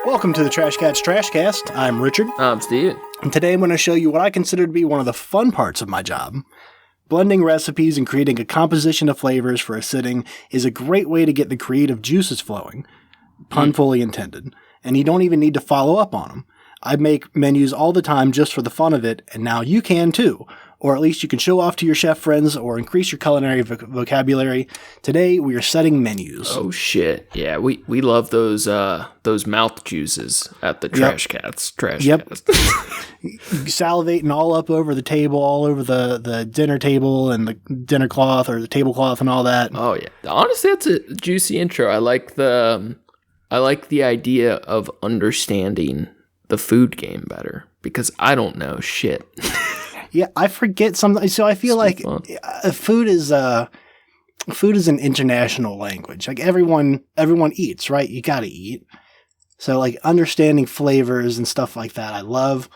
Welcome to the Trash Cats Trashcast. I'm Richard. I'm Steve. And today I'm going to show you what I consider to be one of the fun parts of my job. Blending recipes and creating a composition of flavors for a sitting is a great way to get the creative juices flowing. Pun fully intended. And you don't even need to follow up on them. I make menus all the time just for the fun of it, and now you can too. Or at least you can show off to your chef friends or increase your culinary vocabulary. Today, we are setting menus. Oh, shit. Yeah, we love those mouth juices at the Trash Cats. Cats. Salivating all up over the table, all over the dinner table and the dinner cloth or the tablecloth and all that. Oh, yeah. Honestly, that's a juicy intro. I like the idea of understanding the food game better because I don't know shit. Yeah, I forget something. So I feel like food is an international language. Like everyone eats, right? You got to eat. So like understanding flavors and stuff like that, I love,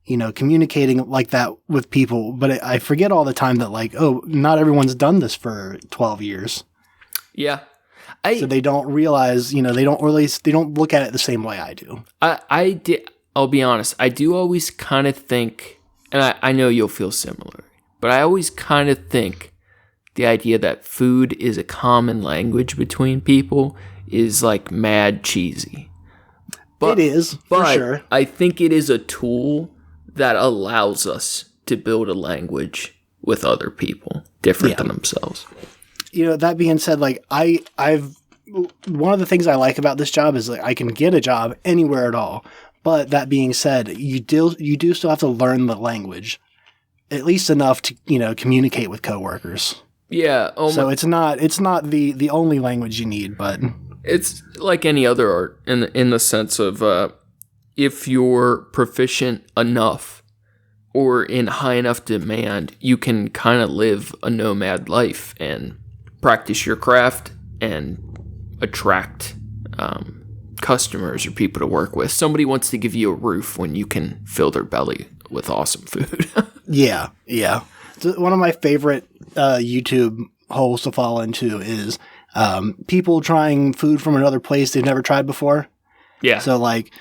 communicating like that with people. But I forget all the time that like, oh, not everyone's done this for 12 years. Yeah. So they don't realize, they don't look at it the same way I do. I'll be honest. I do always kind of think, and I know you'll feel similar, but I always kind of think the idea that food is a common language between people is like mad cheesy. It is, for sure. I think it is a tool that allows us to build a language with other people different than themselves. That being said, like I've one of the things I like about this job is like I can get a job anywhere at all. But that being said, you do still have to learn the language, at least enough to communicate with coworkers. Yeah. So it's not the only language you need, but it's like any other art in the sense of if you're proficient enough or in high enough demand, you can kind of live a nomad life and practice your craft and attract customers or people to work with. Somebody wants to give you a roof when you can fill their belly with awesome food. Yeah. So one of my favorite YouTube holes to fall into is people trying food from another place they've never tried before. Yeah. So like,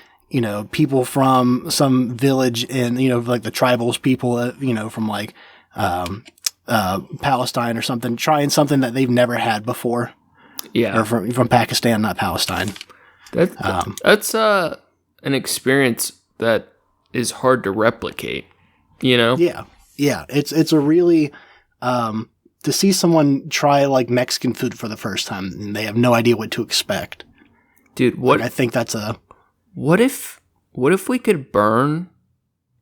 people from some village in, like the tribals people, from like Palestine or something, trying something that they've never had before. Yeah. Or from Pakistan, not Palestine. That's an experience that is hard to replicate, Yeah. It's a really to see someone try like Mexican food for the first time and they have no idea what to expect. Dude, I think that's what if we could burn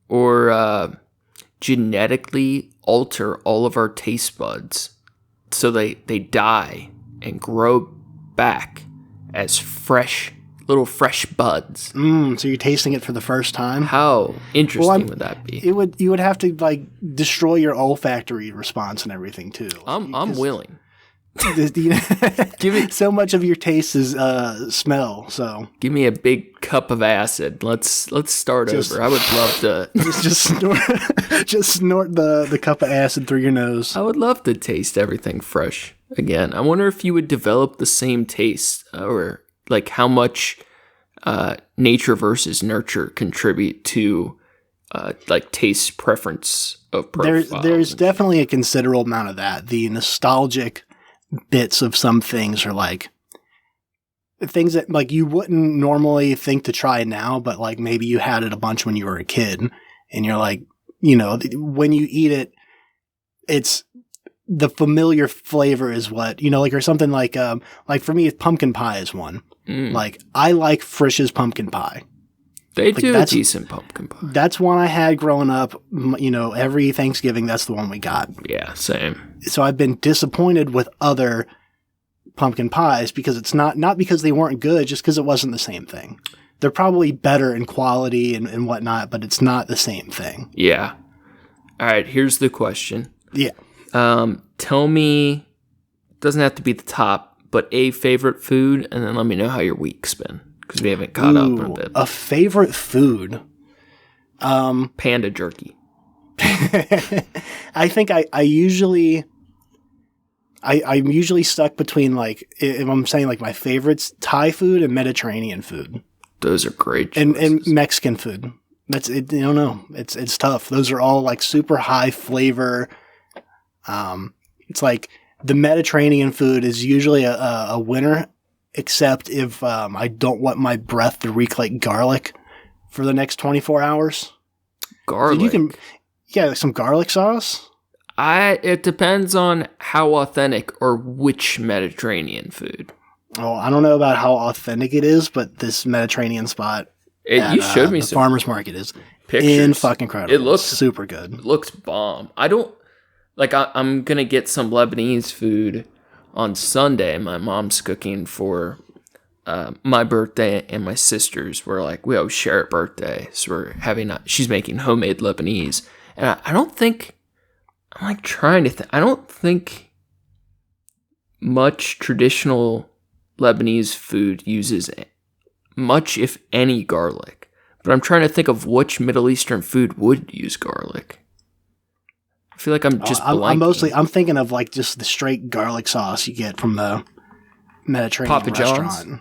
or genetically alter all of our taste buds so they die and grow back as little fresh buds. So you're tasting it for the first time? How interesting would that be? You would have to like destroy your olfactory response and everything too. I'm willing. Give it so much of your taste is smell. So give me a big cup of acid. Let's start over. I would love to just snort the cup of acid through your nose. I would love to taste everything fresh again. I wonder if you would develop the same taste or like how much nature versus nurture contribute to like taste preference of profiles. There's definitely a considerable amount of that. The nostalgic bits of some things are like things that like you wouldn't normally think to try now, but like maybe you had it a bunch when you were a kid and you're like, when you eat it, it's the familiar flavor is what, like, or something like for me, pumpkin pie is one. Like I like Frisch's pumpkin pie. They do a decent pumpkin pie. That's one I had growing up. Every Thanksgiving, that's the one we got. Yeah, same. So I've been disappointed with other pumpkin pies because it's not because they weren't good, just because it wasn't the same thing. They're probably better in quality and whatnot, but it's not the same thing. Yeah. All right, here's the question. Yeah. Tell me, doesn't have to be the top, but a favorite food, and then let me know how your week's been. Because we haven't caught up in a bit. A favorite food? Panda jerky. I think I'm usually stuck between like, if I'm saying like my favorites, Thai food and Mediterranean food. Those are great and choices. Mexican food. That's it. You don't know. It's tough. Those are all like super high flavor. It's like the Mediterranean food is usually a winner, except if I don't want my breath to reek like garlic for the next 24 hours. Garlic. So you can, like some garlic sauce. It depends on how authentic or which Mediterranean food. Oh, I don't know about how authentic it is, but this Mediterranean spot You showed me the some farmer's market is pictures. fucking incredible. It looks super good. It looks bomb. I don't like. I'm gonna get some Lebanese food on Sunday. My mom's cooking for my birthday and my sister's. We're like we always share a birthday, so we're having. She's making homemade Lebanese, and I don't think. I'm like trying to think. I don't think much traditional Lebanese food uses much, if any, garlic. But I'm trying to think of which Middle Eastern food would use garlic. I feel like I'm just blanking. I'm thinking of like just the straight garlic sauce you get from the Mediterranean Papa John's? restaurant.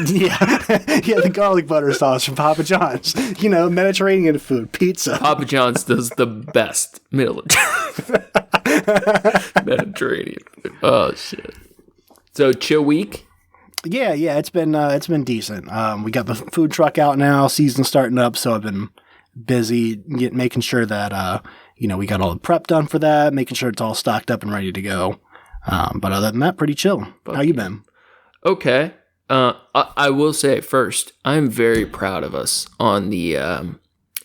yeah, the garlic butter sauce from Papa John's. Mediterranean food, pizza. Papa John's does the best Mediterranean food. Oh shit! So chill week. Yeah, it's been decent. We got the food truck out now. Season's starting up, so I've been busy making sure that we got all the prep done for that, making sure it's all stocked up and ready to go. But other than that, pretty chill. How you been? Okay. I will say first, I'm very proud of us on the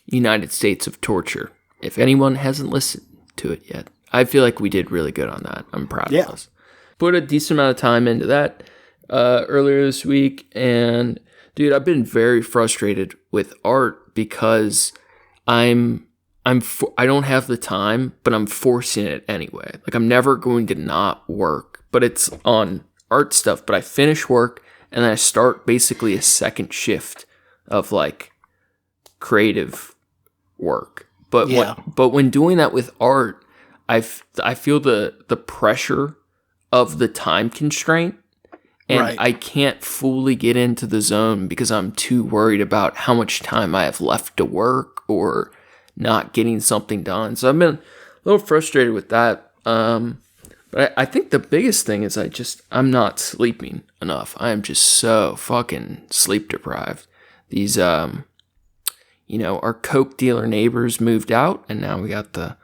United States of Torture. If anyone hasn't listened to it yet, I feel like we did really good on that. I'm proud of us. Put a decent amount of time into that earlier this week, and dude, I've been very frustrated with art because I don't have the time, but I'm forcing it anyway. Like I'm never going to not work, but it's on art stuff. But I finish work and then I start basically a second shift of like creative work. But when doing that with art, I feel the pressure of the time constraint. And I can't fully get into the zone because I'm too worried about how much time I have left to work or not getting something done. So I've been a little frustrated with that. But I think the biggest thing is I'm not sleeping enough. I am just so fucking sleep deprived. These, our Coke dealer neighbors moved out, and now we got the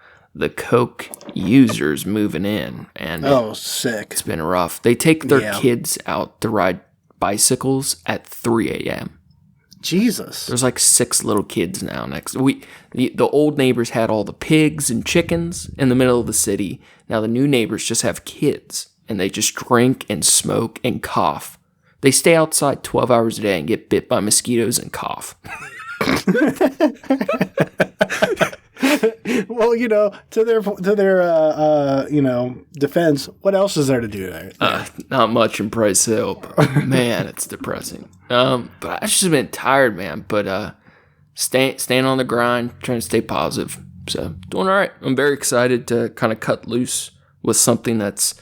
Coke users moving in, and sick. It's been rough. They take their kids out to ride bicycles at 3 a.m. Jesus. There's like 6 little kids now next. The old neighbors had all the pigs and chickens in the middle of the city. Now the new neighbors just have kids, and they just drink and smoke and cough. They stay outside 12 hours a day and get bit by mosquitoes and cough. Well, to their defense, what else is there to do there? Not much in Price Hill, but man, it's depressing. But I've just been tired, man. But staying on the grind, trying to stay positive. So doing all right. I'm very excited to kind of cut loose with something that's,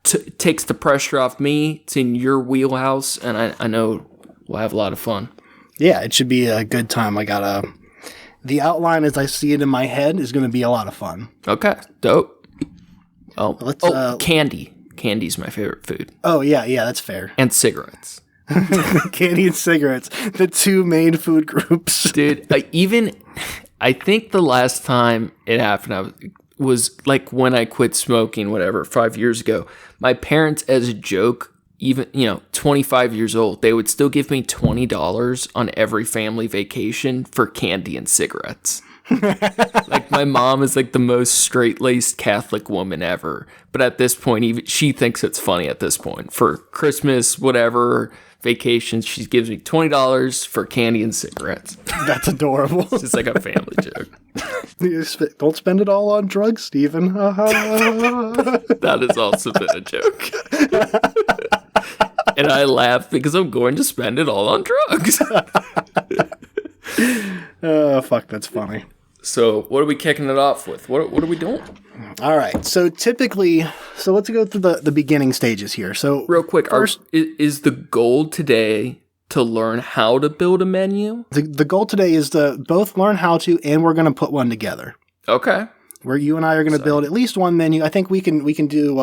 takes the pressure off me. It's in your wheelhouse, and I know we'll have a lot of fun. Yeah, it should be a good time. The outline as I see it in my head is going to be a lot of fun. Okay, dope. Candy. Candy's my favorite food. Oh, yeah, that's fair. And cigarettes. Candy and cigarettes, the two main food groups. Dude, I think the last time it happened was like when I quit smoking, 5 years ago. My parents, as a joke, even 25 years old, they would still give me $20 on every family vacation for candy and cigarettes. Like my mom is like the most straight-laced Catholic woman ever, but at this point even she thinks it's funny. At this point, for Christmas, whatever vacations, she gives me $20 for candy and cigarettes. That's adorable. It's just like a family joke. Don't spend it all on drugs, Stephen. That has also been a joke. And I laugh because I'm going to spend it all on drugs. Oh, fuck, that's funny. So what are we kicking it off with? What are we doing? All right. So let's go through the beginning stages here. So real quick, is the goal today to learn how to build a menu? The goal today is to both learn how to, and we're going to put one together. Okay. Where you and I are going to build at least one menu. I think we can do.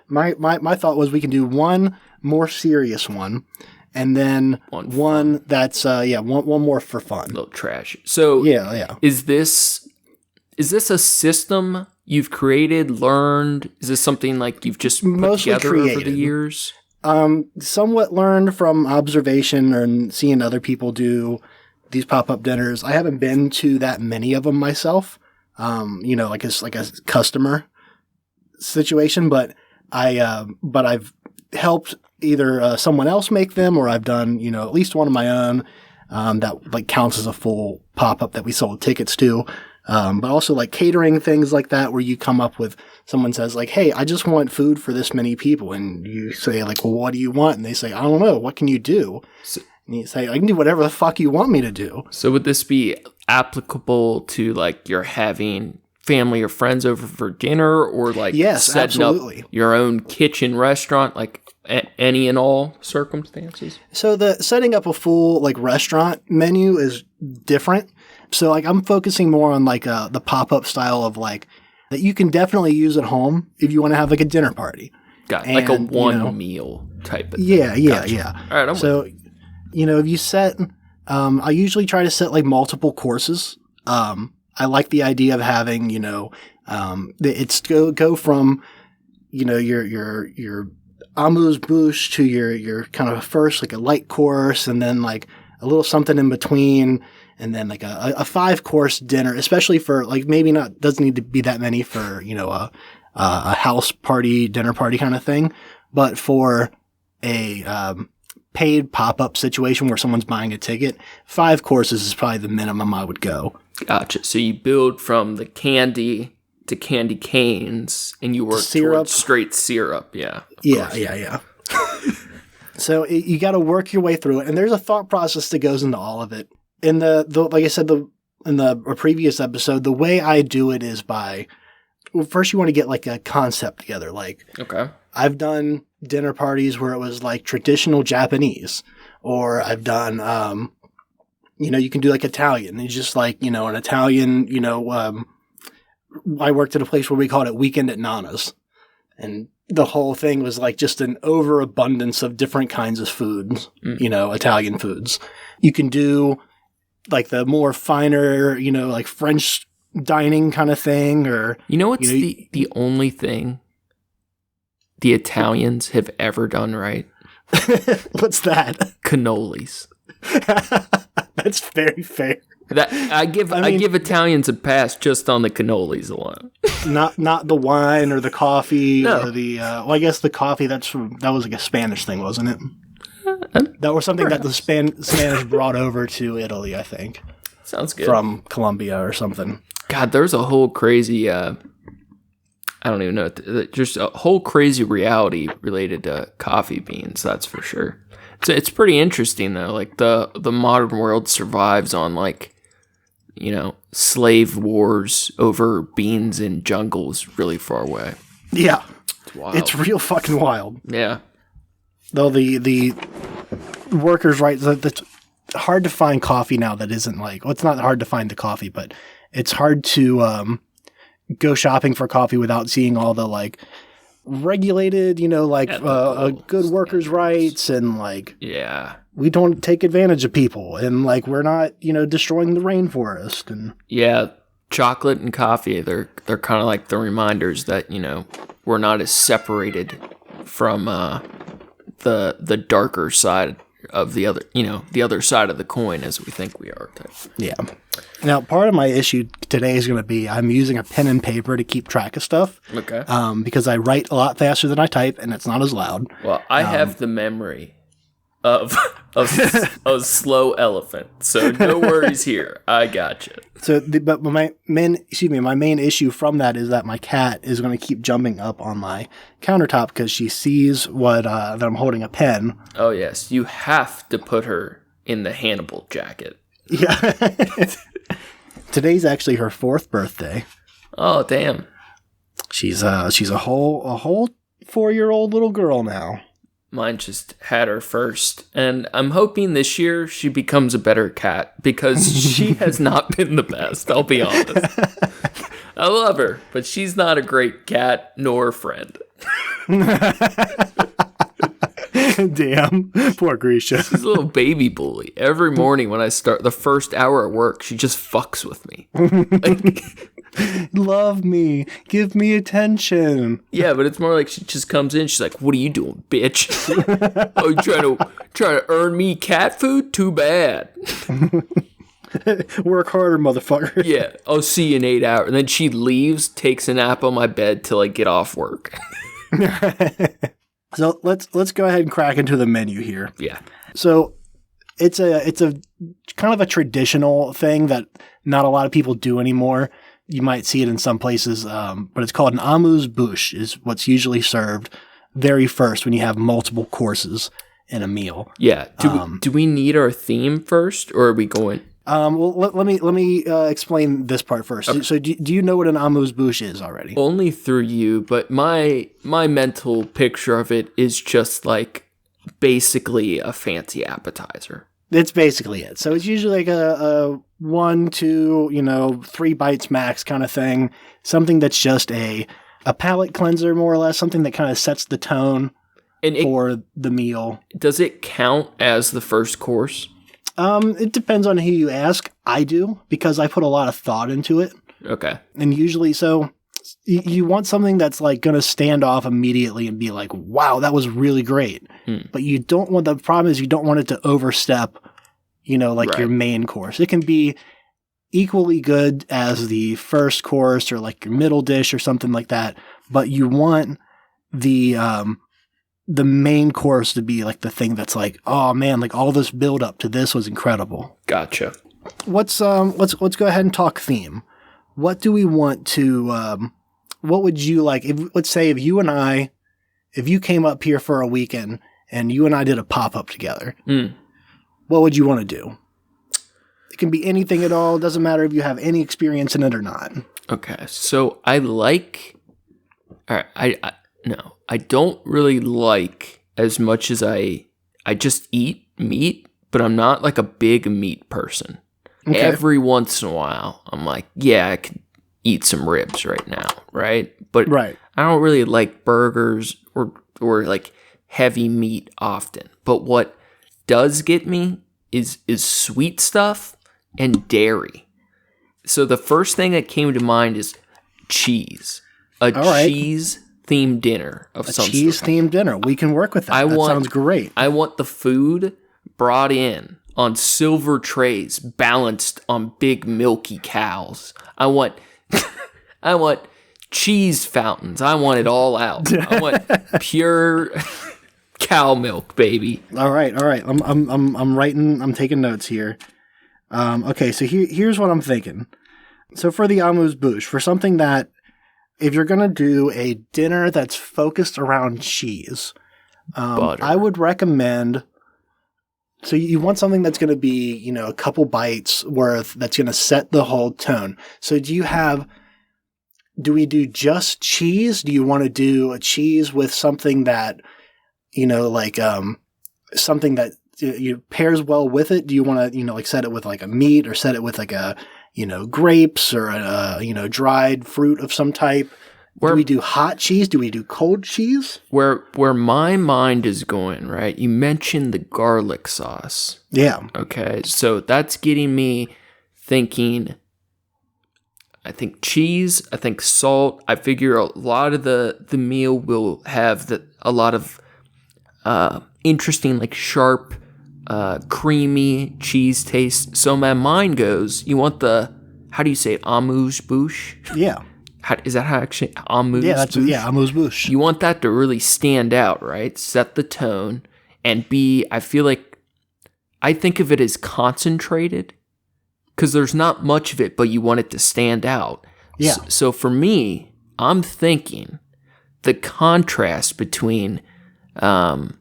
My thought was we can do one more serious one, and then one that's one more for fun. A little trash. So yeah. Is this a system you've created, learned? Is this something like you've just put Mostly together created. over the years? Somewhat learned from observation and seeing other people do these pop-up dinners. I haven't been to that many of them myself. Like a customer situation, but I've helped either someone else make them, or I've done at least one of my own that like counts as a full pop-up that we sold tickets to. But also like catering, things like that, where you come up with, someone says like, hey, I just want food for this many people. And you say like, well, what do you want? And they say, I don't know. What can you do? And you say, I can do whatever the fuck you want me to do. So would this be applicable to like you're having family or friends over for dinner, or like setting absolutely. up your own kitchen restaurant, like any and all circumstances? So the setting up a full like restaurant menu is different. So like I'm focusing more on like the pop-up style of like that you can definitely use at home if you want to have like a dinner party. Got like a one meal type of thing. Yeah. All right, so if you set, I usually try to set like multiple courses. I like the idea of having it's go from your amuse-bouche to your kind of first like a light course, and then like a little something in between, and then like a 5-course dinner, especially for like doesn't need to be that many for a house party, dinner party kind of thing, but for a paid pop-up situation where someone's buying a ticket, 5 courses is probably the minimum I would go. Gotcha. So you build from the candy to candy canes, and you work towards straight syrup. Yeah. Yeah. So you got to work your way through it, and there's a thought process that goes into all of it. In the like I said in the previous episode, the way I do it is first you want to get like a concept together. Like, okay, I've done dinner parties where it was like traditional Japanese, or I've done you can do like Italian. It's just like an Italian. I worked at a place where we called it Weekend at Nana's, and the whole thing was like just an overabundance of different kinds of foods, Italian foods. You can do like the more finer, like French dining kind of thing, or what's the only thing the Italians have ever done right? What's that? Cannolis. That's very fair. That I give Italians a pass just on the cannolis alone. not the wine or the coffee or the I guess the coffee that was like a Spanish thing, wasn't it? That was something that the Spanish brought over to Italy, I think. Sounds good. From Colombia or something. God, there's a whole crazy I don't even know, just a whole crazy reality related to coffee beans, that's for sure. It's pretty interesting though. Like the modern world survives on like slave wars over beans in jungles really far away. Yeah. It's wild. It's real fucking wild. Yeah. Though the workers' rights, it's hard to find coffee now that isn't like, well, it's not hard to find the coffee, but it's hard to go shopping for coffee without seeing all the like regulated, good workers' rights, and like, yeah, we don't take advantage of people, and like we're not destroying the rainforest, and chocolate and coffee, they're kind of like the reminders that we're not as separated from the darker side of the other side of the coin as we think we are. Yeah. Now, part of my issue today is going to be I'm using a pen and paper to keep track of stuff. Okay. Because I write a lot faster than I type, and it's not as loud. Well, I have the memory of a slow elephant, so no worries here. I gotcha. So, but my main issue from that is that my cat is going to keep jumping up on my countertop because she sees that I'm holding a pen. Oh yes, you have to put her in the Hannibal jacket. Yeah. Today's actually her 4th birthday. Oh damn. She's a whole 4-year-old little girl now. Mine just had her first. And I'm hoping this year she becomes a better cat because she has not been the best, I'll be honest. I love her, but she's not a great cat nor friend. Damn. Poor Grisha. She's a little baby bully. Every morning when I start the first hour at work, she just fucks with me. Love me. Give me attention. Yeah, but it's more like she just comes in. She's like, "What are you doing, bitch? Oh, you trying to earn me cat food? Too bad." Work harder, motherfucker. Yeah, I'll see you in 8 hours. And then she leaves, takes a nap on my bed till I get off work. So let's go ahead and crack into the menu here. Yeah. So it's a kind of a traditional thing that not a lot of people do anymore. You might see it in some places, but it's called an amuse-bouche is what's usually served very first when you have multiple courses in a meal. Yeah. Do we need our theme first, or are we going? Well, let me explain this part first. Okay. So do you know what an amuse-bouche is already? Only through you, but my mental picture of it is just like basically a fancy appetizer. That's basically it. So it's usually like a 1, 2, 3 bites max kind of thing. Something that's just a palate cleanser, more or less. Something that kind of sets the tone for the meal. Does it count as the first course? It depends on who you ask. I do, because I put a lot of thought into it. Okay. And usually, so you want something that's like going to stand off immediately and be like, wow, that was really great. But you don't want, the problem is you don't want it to overstep, right. Your main course. It can be equally good as the first course or like your middle dish or something like that. But you want the main course to be like the thing that's like, oh man, like all this build up to this was incredible. Gotcha. Let's go ahead and talk theme. What do we want to, what would you like, let's say if you came up here for a weekend and you and I did a pop-up together, what would you want to do? It can be anything at all. It doesn't matter if you have any experience in it or not. Okay. So I don't really like as much as I just eat meat, but I'm not like a big meat person. Okay. Every once in a while, I'm like, yeah, I could eat some ribs right now, right? But right. I don't really like burgers or like heavy meat often. But what does get me is sweet stuff and dairy. So the first thing that came to mind is cheese. Cheese-themed dinner of some sort. A cheese-themed dinner. We can work with that. That sounds great. I want the food brought in on silver trays, balanced on big milky cows. I want cheese fountains. I want it all out. I want pure cow milk, baby. All right. I'm writing. I'm taking notes here. Okay, so here's what I'm thinking. So for the amuse-bouche, for something that, if you're gonna do a dinner that's focused around cheese, I would recommend. So you want something that's going to be, a couple bites worth, that's going to set the whole tone. So do we do just cheese? Do you want to do a cheese with something that, something that pairs well with it? Do you want to, set it with like a meat or set it with like a, grapes or a, dried fruit of some type? Do we do hot cheese? Do we do cold cheese? Where my mind is going, right? You mentioned the garlic sauce. Yeah. Okay. So that's getting me thinking, I think cheese, I think salt. I figure a lot of the meal will have a lot of interesting, like sharp, creamy cheese taste. So my mind goes, you want how do you say it? Amuse-bouche? Yeah. Is that how actually amuse-bouche? Yeah, amuse-bouche. You want that to really stand out, right? Set the tone, and I feel like I think of it as concentrated because there's not much of it, but you want it to stand out. Yeah. So for me, I'm thinking the contrast between the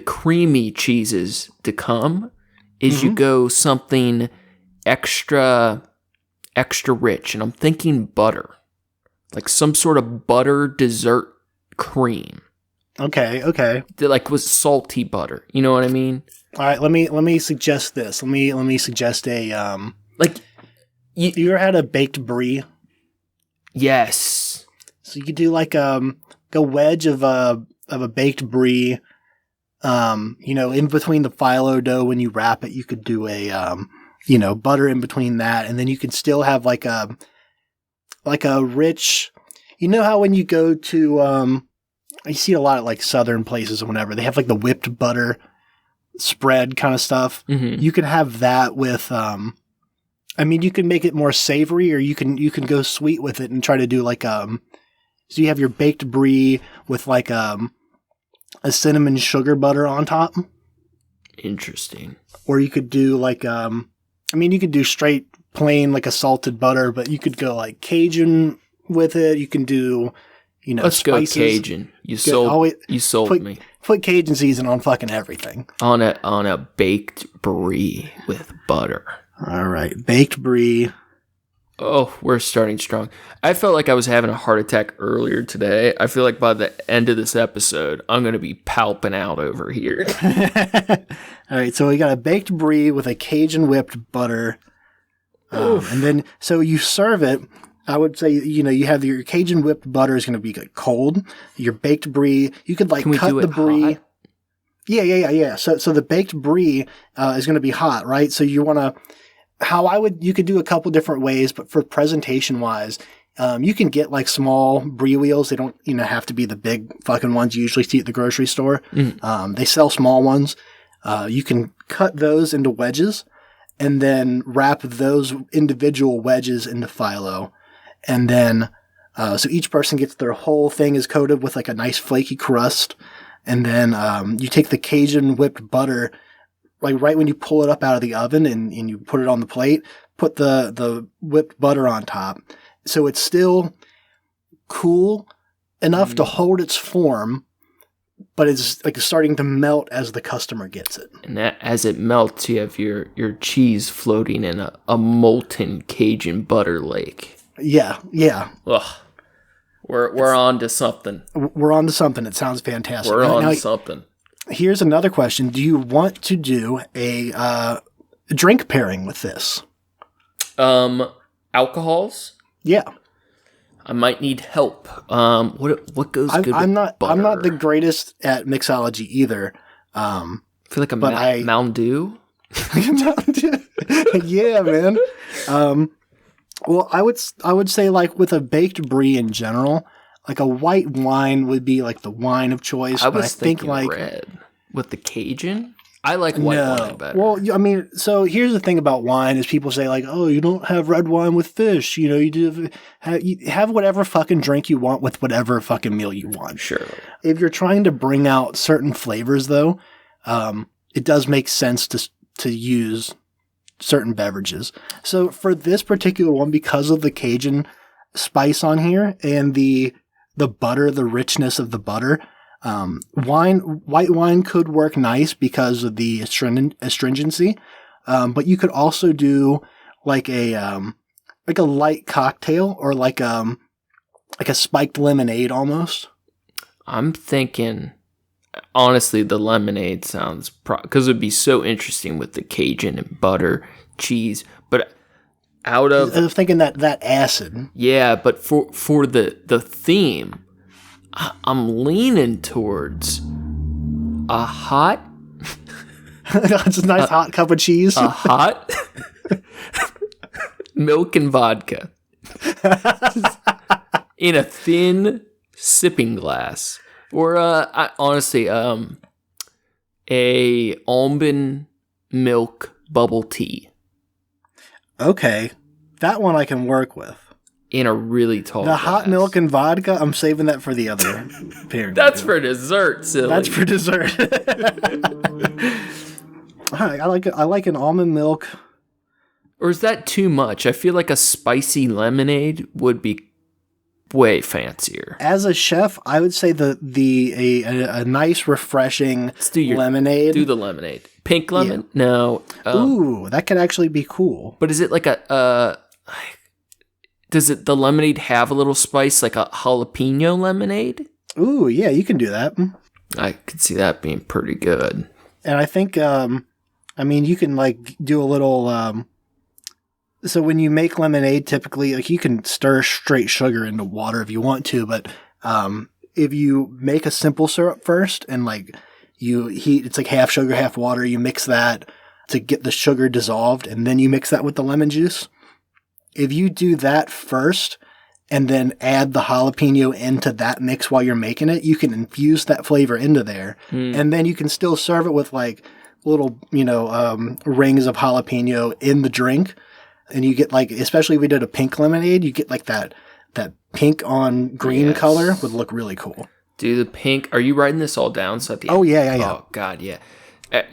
creamy cheeses to come is you go something extra rich, and I'm thinking butter, like some sort of butter dessert cream. Okay, okay. That like was salty butter. You know what I mean? All right, let me suggest this. Let me suggest a Like, you ever had a baked brie? yes. So you could do like a wedge of a baked brie. In between the phyllo dough when you wrap it, you could do a butter in between that, and then you could still have like a rich. You know how when you go to you see a lot of like southern places or whatever, they have like the whipped butter spread kind of stuff. Mm-hmm. You can have that with you can make it more savory, or you can go sweet with it and try to do like so you have your baked brie with like a cinnamon sugar butter on top. Interesting. Or you could do like you could do straight plain like a salted butter, but you could go like Cajun with it. You can do Let's spices. go Cajun. You sold me. Put Cajun season on fucking everything. On a baked brie with butter. All right, baked brie. Oh, we're starting strong. I felt like I was having a heart attack earlier today. I feel like by the end of this episode, I'm going to be palping out over here. All right, so we got a baked brie with a Cajun whipped butter. And then, so you serve it. I would say, you have your Cajun whipped butter is going to be cold. Your baked brie, you could like cut the brie. Hot? Yeah. So the baked brie is going to be hot, right? So you want to, you could do a couple different ways, but for presentation wise, you can get like small brie wheels. They don't, have to be the big fucking ones you usually see at the grocery store. Mm-hmm. They sell small ones. You can cut those into wedges and then wrap those individual wedges into phyllo. And then, so each person gets their whole thing is coated with like a nice flaky crust. And then, you take the Cajun whipped butter, like right when you pull it up out of the oven and you put it on the plate, put the whipped butter on top. So it's still cool enough to hold its form, but it's like starting to melt as the customer gets it. And that, as it melts, you have your cheese floating in a molten Cajun butter lake. Yeah. Ugh. We're on to something. We're on to something. It sounds fantastic. We're on to something. Here's another question. Do you want to do a drink pairing with this? Alcohols? Yeah. I might need help. What goes good with butter? I'm not the greatest at mixology either. I feel like a Mountain Dew? Mountain Dew. Yeah, man. Well, I would say like with a baked brie in general, like a white wine would be like the wine of choice. I think like red with the Cajun. I like white wine better. Well, so here's the thing about wine is people say like, oh, you don't have red wine with fish. You have whatever fucking drink you want with whatever fucking meal you want. Sure. If you're trying to bring out certain flavors, though, it does make sense to use certain beverages. So for this particular one, because of the Cajun spice on here and the butter, the richness of the butter, white wine could work nice because of the astringency. But you could also do like a light cocktail or like a spiked lemonade almost. I'm thinking, honestly, the lemonade sounds because it would be so interesting with the Cajun and butter, cheese, but I was thinking that acid. Yeah, but for the theme, I'm leaning towards a hot. It's a nice hot cup of cheese. A hot milk and vodka in a thin sipping glass. Or honestly, a almond milk bubble tea. Okay, that one I can work with. In a really tall The glass. hot milk and vodka, I'm saving that for the other pairing. That's for dessert, silly. That's for dessert. I like an almond milk. Or is that too much? I feel like a spicy lemonade would be way fancier. As a chef, I would say a nice, refreshing lemonade. Do the lemonade. Pink lemon? Yeah. No. Ooh, that could actually be cool. But is it like does the lemonade have a little spice, like a jalapeno lemonade? Ooh, yeah, you can do that. I could see that being pretty good. And I think, you can like do a little. So when you make lemonade, typically, like you can stir straight sugar into water if you want to, but if you make a simple syrup first and like you heat, it's like half sugar, half water. You mix that to get the sugar dissolved, and then you mix that with the lemon juice. If you do that first and then add the jalapeno into that mix while you're making it, you can infuse that flavor into there. And then you can still serve it with like little, rings of jalapeno in the drink. And you get like, especially if we did a pink lemonade, you get like that pink on green color would look really cool. Do the pink, are you writing this all down? So at the end? Yeah. Oh, God, yeah.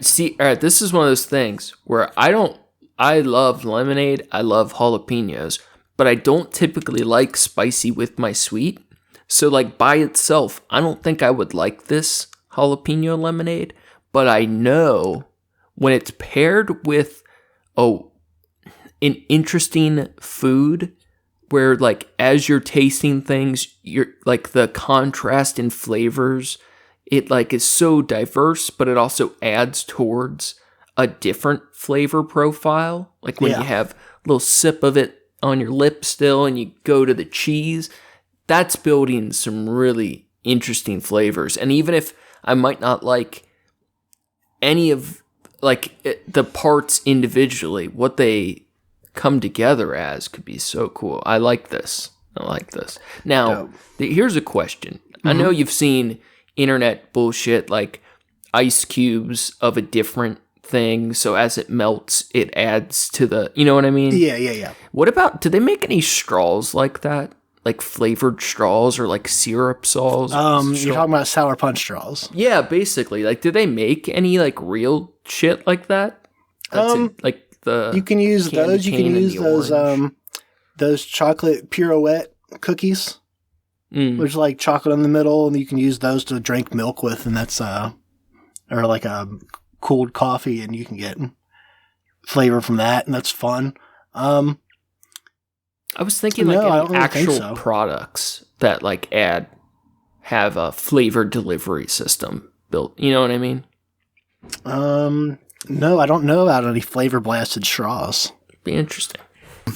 See, all right, this is one of those things where I love lemonade, I love jalapenos, but I don't typically like spicy with my sweet. So like by itself, I don't think I would like this jalapeno lemonade, but I know when it's paired with an interesting food where like as you're tasting things, you're like the contrast in flavors, it like is so diverse, but it also adds towards a different flavor profile. Like when you have a little sip of it on your lip still and you go to the cheese, that's building some really interesting flavors. And even if I might not like any of like the parts individually, what they come together as could be so cool. I like this. Now, here's a question. I know you've seen internet bullshit like ice cubes of a different thing, so as it melts, it adds to the, you know what I mean? Yeah. What about, do they make any straws like that? Like flavored straws or like syrup straws? You're talking about sour punch straws. Yeah, basically. Like, do they make any like real shit like that? Like the you can use those. You can use those chocolate pirouette cookies. There's like chocolate in the middle, and you can use those to drink milk with, and that's or like a cooled coffee, and you can get flavor from that, and that's fun. I was thinking like any actual products that like have a flavor delivery system built. You know what I mean? No, I don't know about any flavor blasted straws. Be interesting.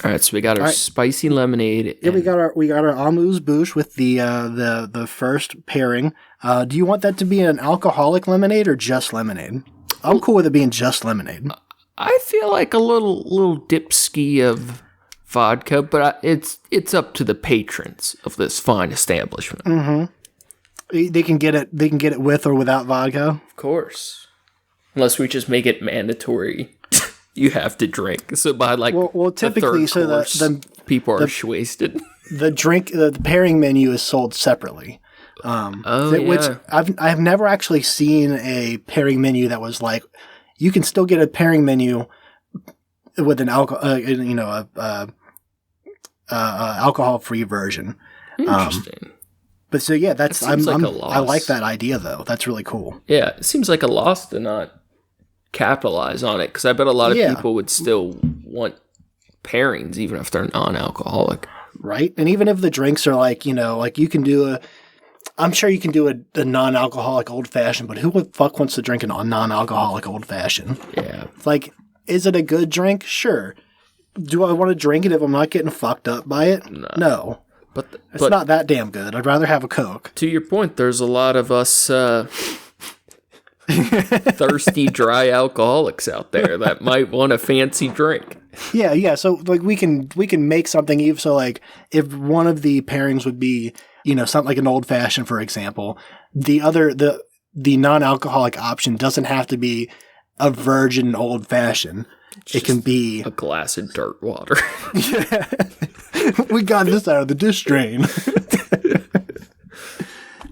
All right, so we got our spicy lemonade. Yeah, we got our amuse-bouche with the first pairing. Do you want that to be an alcoholic lemonade or just lemonade? I'm cool with it being just lemonade. I feel like a little dipski of vodka, but it's up to the patrons of this fine establishment. Mm-hmm. They can get it with or without vodka. Of course. Unless we just make it mandatory. You have to drink. So by like typically, the third course, people are wasted. The pairing menu is sold separately. Which I've never actually seen a pairing menu that was like, you can still get a pairing menu with an alcohol-free version. Interesting. But so yeah, that's I like that idea though. That's really cool. Yeah, it seems like a loss to not capitalize on it, because I bet a lot of people would still want pairings even if they're non-alcoholic, right? And even if the drinks are like, like you can do I'm sure you can do a non-alcoholic old fashioned, but who the fuck wants to drink a non-alcoholic old fashioned? Yeah, like, is it a good drink? Sure. Do I want to drink it if I'm not getting fucked up by it? No. But it's not that damn good. I'd rather have a Coke. To your point, there's a lot of us thirsty, dry alcoholics out there that might want a fancy drink. Yeah. So like we can make something even so like if one of the pairings would be, something like an old fashioned, for example, the non-alcoholic option doesn't have to be a virgin old fashioned. It can be a glass of dirt water. Yeah. We got this out of the dish drain.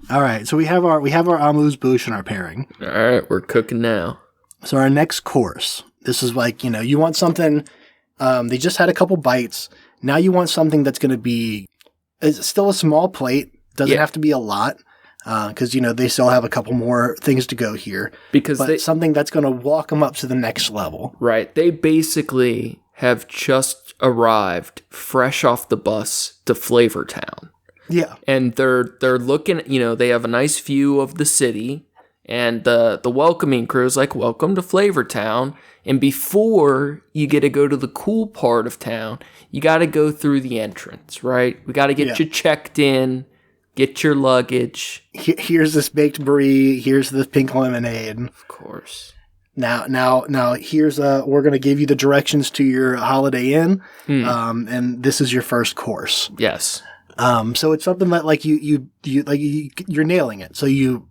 All right, so we have our amuse-bouche in our pairing. All right, we're cooking now. So our next course, this is like, you want something, they just had a couple bites. Now you want something that's going to be still a small plate. Doesn't have to be a lot because, they still have a couple more things to go here. But something that's going to walk them up to the next level. Right. They basically have just arrived fresh off the bus to Flavor Town. Yeah. And they're looking, they have a nice view of the city, and the welcoming crew is like, welcome to Flavortown. And before you get to go to the cool part of town, you got to go through the entrance, right? We got to get you checked in, get your luggage. Here's this baked brie. Here's this pink lemonade. Of course. Now, here's we're going to give you the directions to your Holiday Inn, and this is your first course. Yes. So it's something that like you're nailing it. So you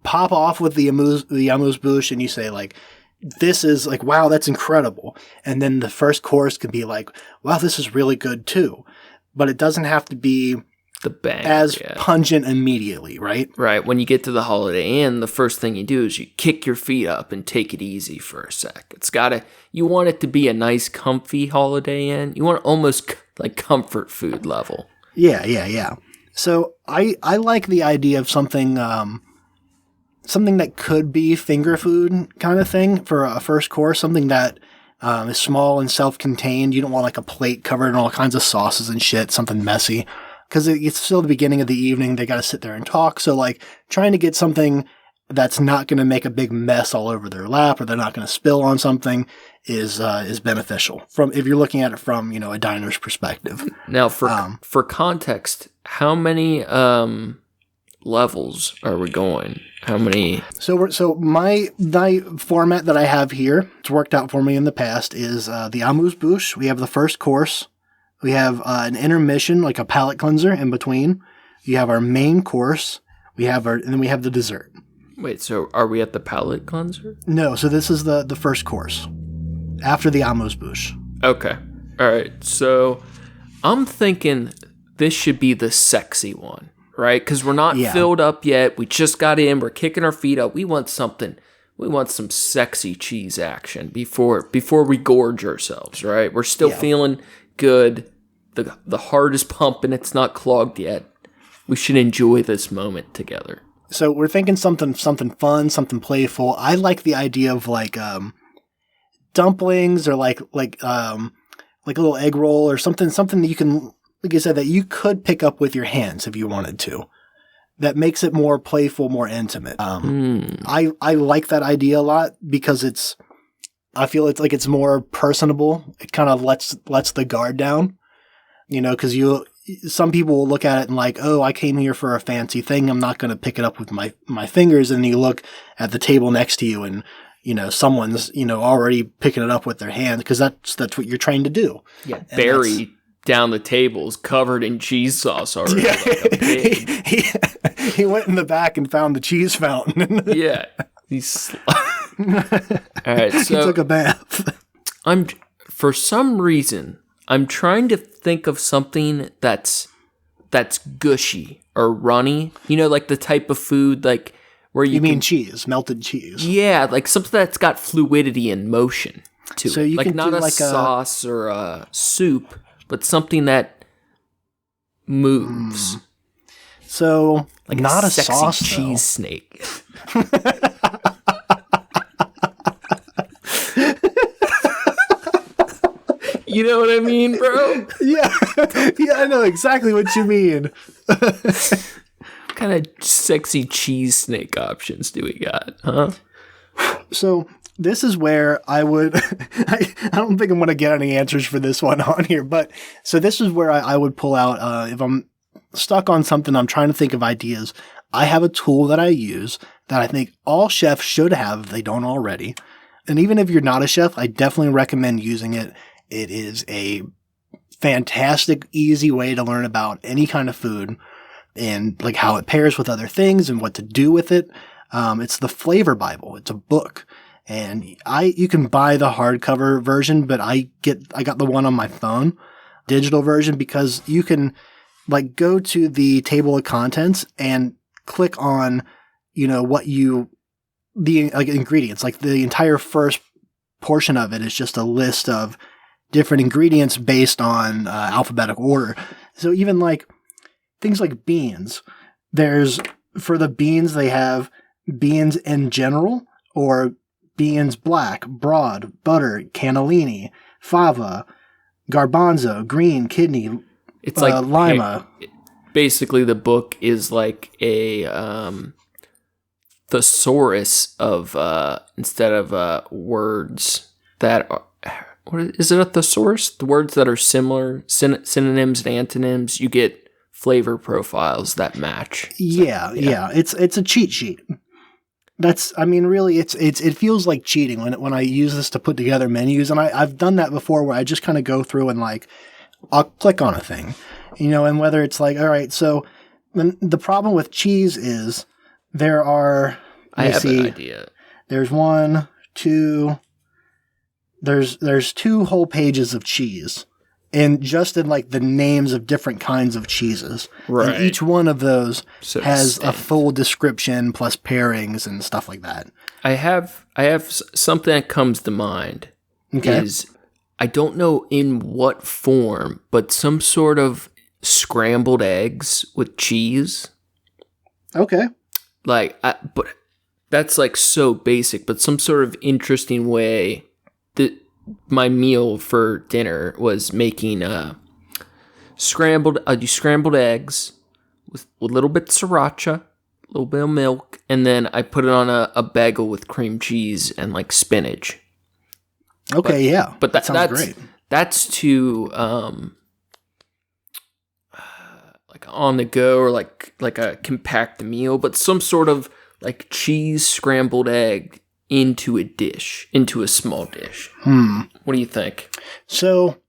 pop off with the amuse-bouche and you say like, this is like, wow, that's incredible. And then the first course can be like, wow, this is really good too. But it doesn't have to be the bang as pungent immediately, right? Right. When you get to the Holiday Inn, the first thing you do is you kick your feet up and take it easy for a sec. You want it to be a nice, comfy Holiday Inn. You want almost like comfort food level. Yeah. So I like the idea of something that could be finger food kind of thing for a first course, something that is small and self-contained. You don't want like a plate covered in all kinds of sauces and shit, something messy. Because it's still the beginning of the evening. They got to sit there and talk. So like trying to get something that's not going to make a big mess all over their lap or they're not going to spill on something is beneficial if you're looking at it from, a diner's perspective. Now for context, how many levels are we going? How many? So my format that I have here, it's worked out for me in the past, is the amuse-bouche. We have the first course. We have an intermission, like a palate cleanser in between. You have our main course. And then we have the dessert. Wait, so are we at the palate cleanser? No, so this is the first course after the amuse-bouche. Okay. All right. So I'm thinking this should be the sexy one, right? Because we're not filled up yet. We just got in. We're kicking our feet up. We want something. We want some sexy cheese action before we gorge ourselves, right? We're still feeling good. The heart is pumping. It's not clogged yet. We should enjoy this moment together. So we're thinking something fun, something playful. I like the idea of like dumplings or like a little egg roll or something that you can, like I said, that you could pick up with your hands if you wanted to. That makes it more playful, more intimate. I like that idea a lot because I feel it's more personable. It kind of lets the guard down, because some people will look at it and like, oh, I came here for a fancy thing. I'm not going to pick it up with my fingers. And you look at the table next to you and, someone's, already picking it up with their hands because that's what you're trained to do. Yeah. And Barry down the tables covered in cheese sauce already. Yeah. Like a pig. He went in the back and found the cheese fountain. Yeah. All right. So he took a bath. For some reason, I'm trying to think of something that's gushy or runny. Like the type of food like where you mean cheese, melted cheese. Yeah, like something that's got fluidity and motion to it. So you like can not do a like sauce or a soup, but something that moves. So like not a sexy sauce cheese though. snake. You know what I mean, bro? Yeah, I know exactly what you mean. What kind of sexy cheese snake options do we got, huh? So this is where I would, I don't think I'm going to get any answers for this one on here, but so this is where I would pull out, if I'm stuck on something, I'm trying to think of ideas. I have a tool that I use that I think all chefs should have if they don't already. And even if you're not a chef, I definitely recommend using it. It is a fantastic, easy way to learn about any kind of food and like how it pairs with other things and what to do with it. It's the Flavor Bible. It's a book, and you can buy the hardcover version, but I got the one on my phone, digital version, because you can like go to the table of contents and click on, the ingredients. Like the entire first portion of it is just a list of different ingredients based on alphabetical order. So even like things like beans, for the beans, they have beans in general or beans black, broad, butter, cannellini, fava, garbanzo, green, kidney, it's like lima. basically the book is like a thesaurus of instead of words that are. What is it? A thesaurus? The words that are similar, synonyms and antonyms. You get flavor profiles that match. Yeah. It's a cheat sheet. Really, it feels like cheating when I use this to put together menus, and I've done that before where I just kind of go through and like I'll click on a thing, and whether it's like, all right, so the problem with cheese is there are. I have an idea. There's one, two. There's 2 whole pages of cheese, and just in like the names of different kinds of cheeses. Right. And each one of those has distinct. a full description plus pairings and stuff like that. I have something that comes to mind. Okay. Is I don't know in what form, but some sort of scrambled eggs with cheese. Okay. But that's like so basic, but some sort of interesting way. My meal for dinner was making scrambled eggs with a little bit of sriracha, a little bit of milk, and then I put it on a bagel with cream cheese and like spinach. Okay, but that sounds great. That's too like on the go or like a compact meal, but some sort of like cheese scrambled egg into a small dish. What do you think? So,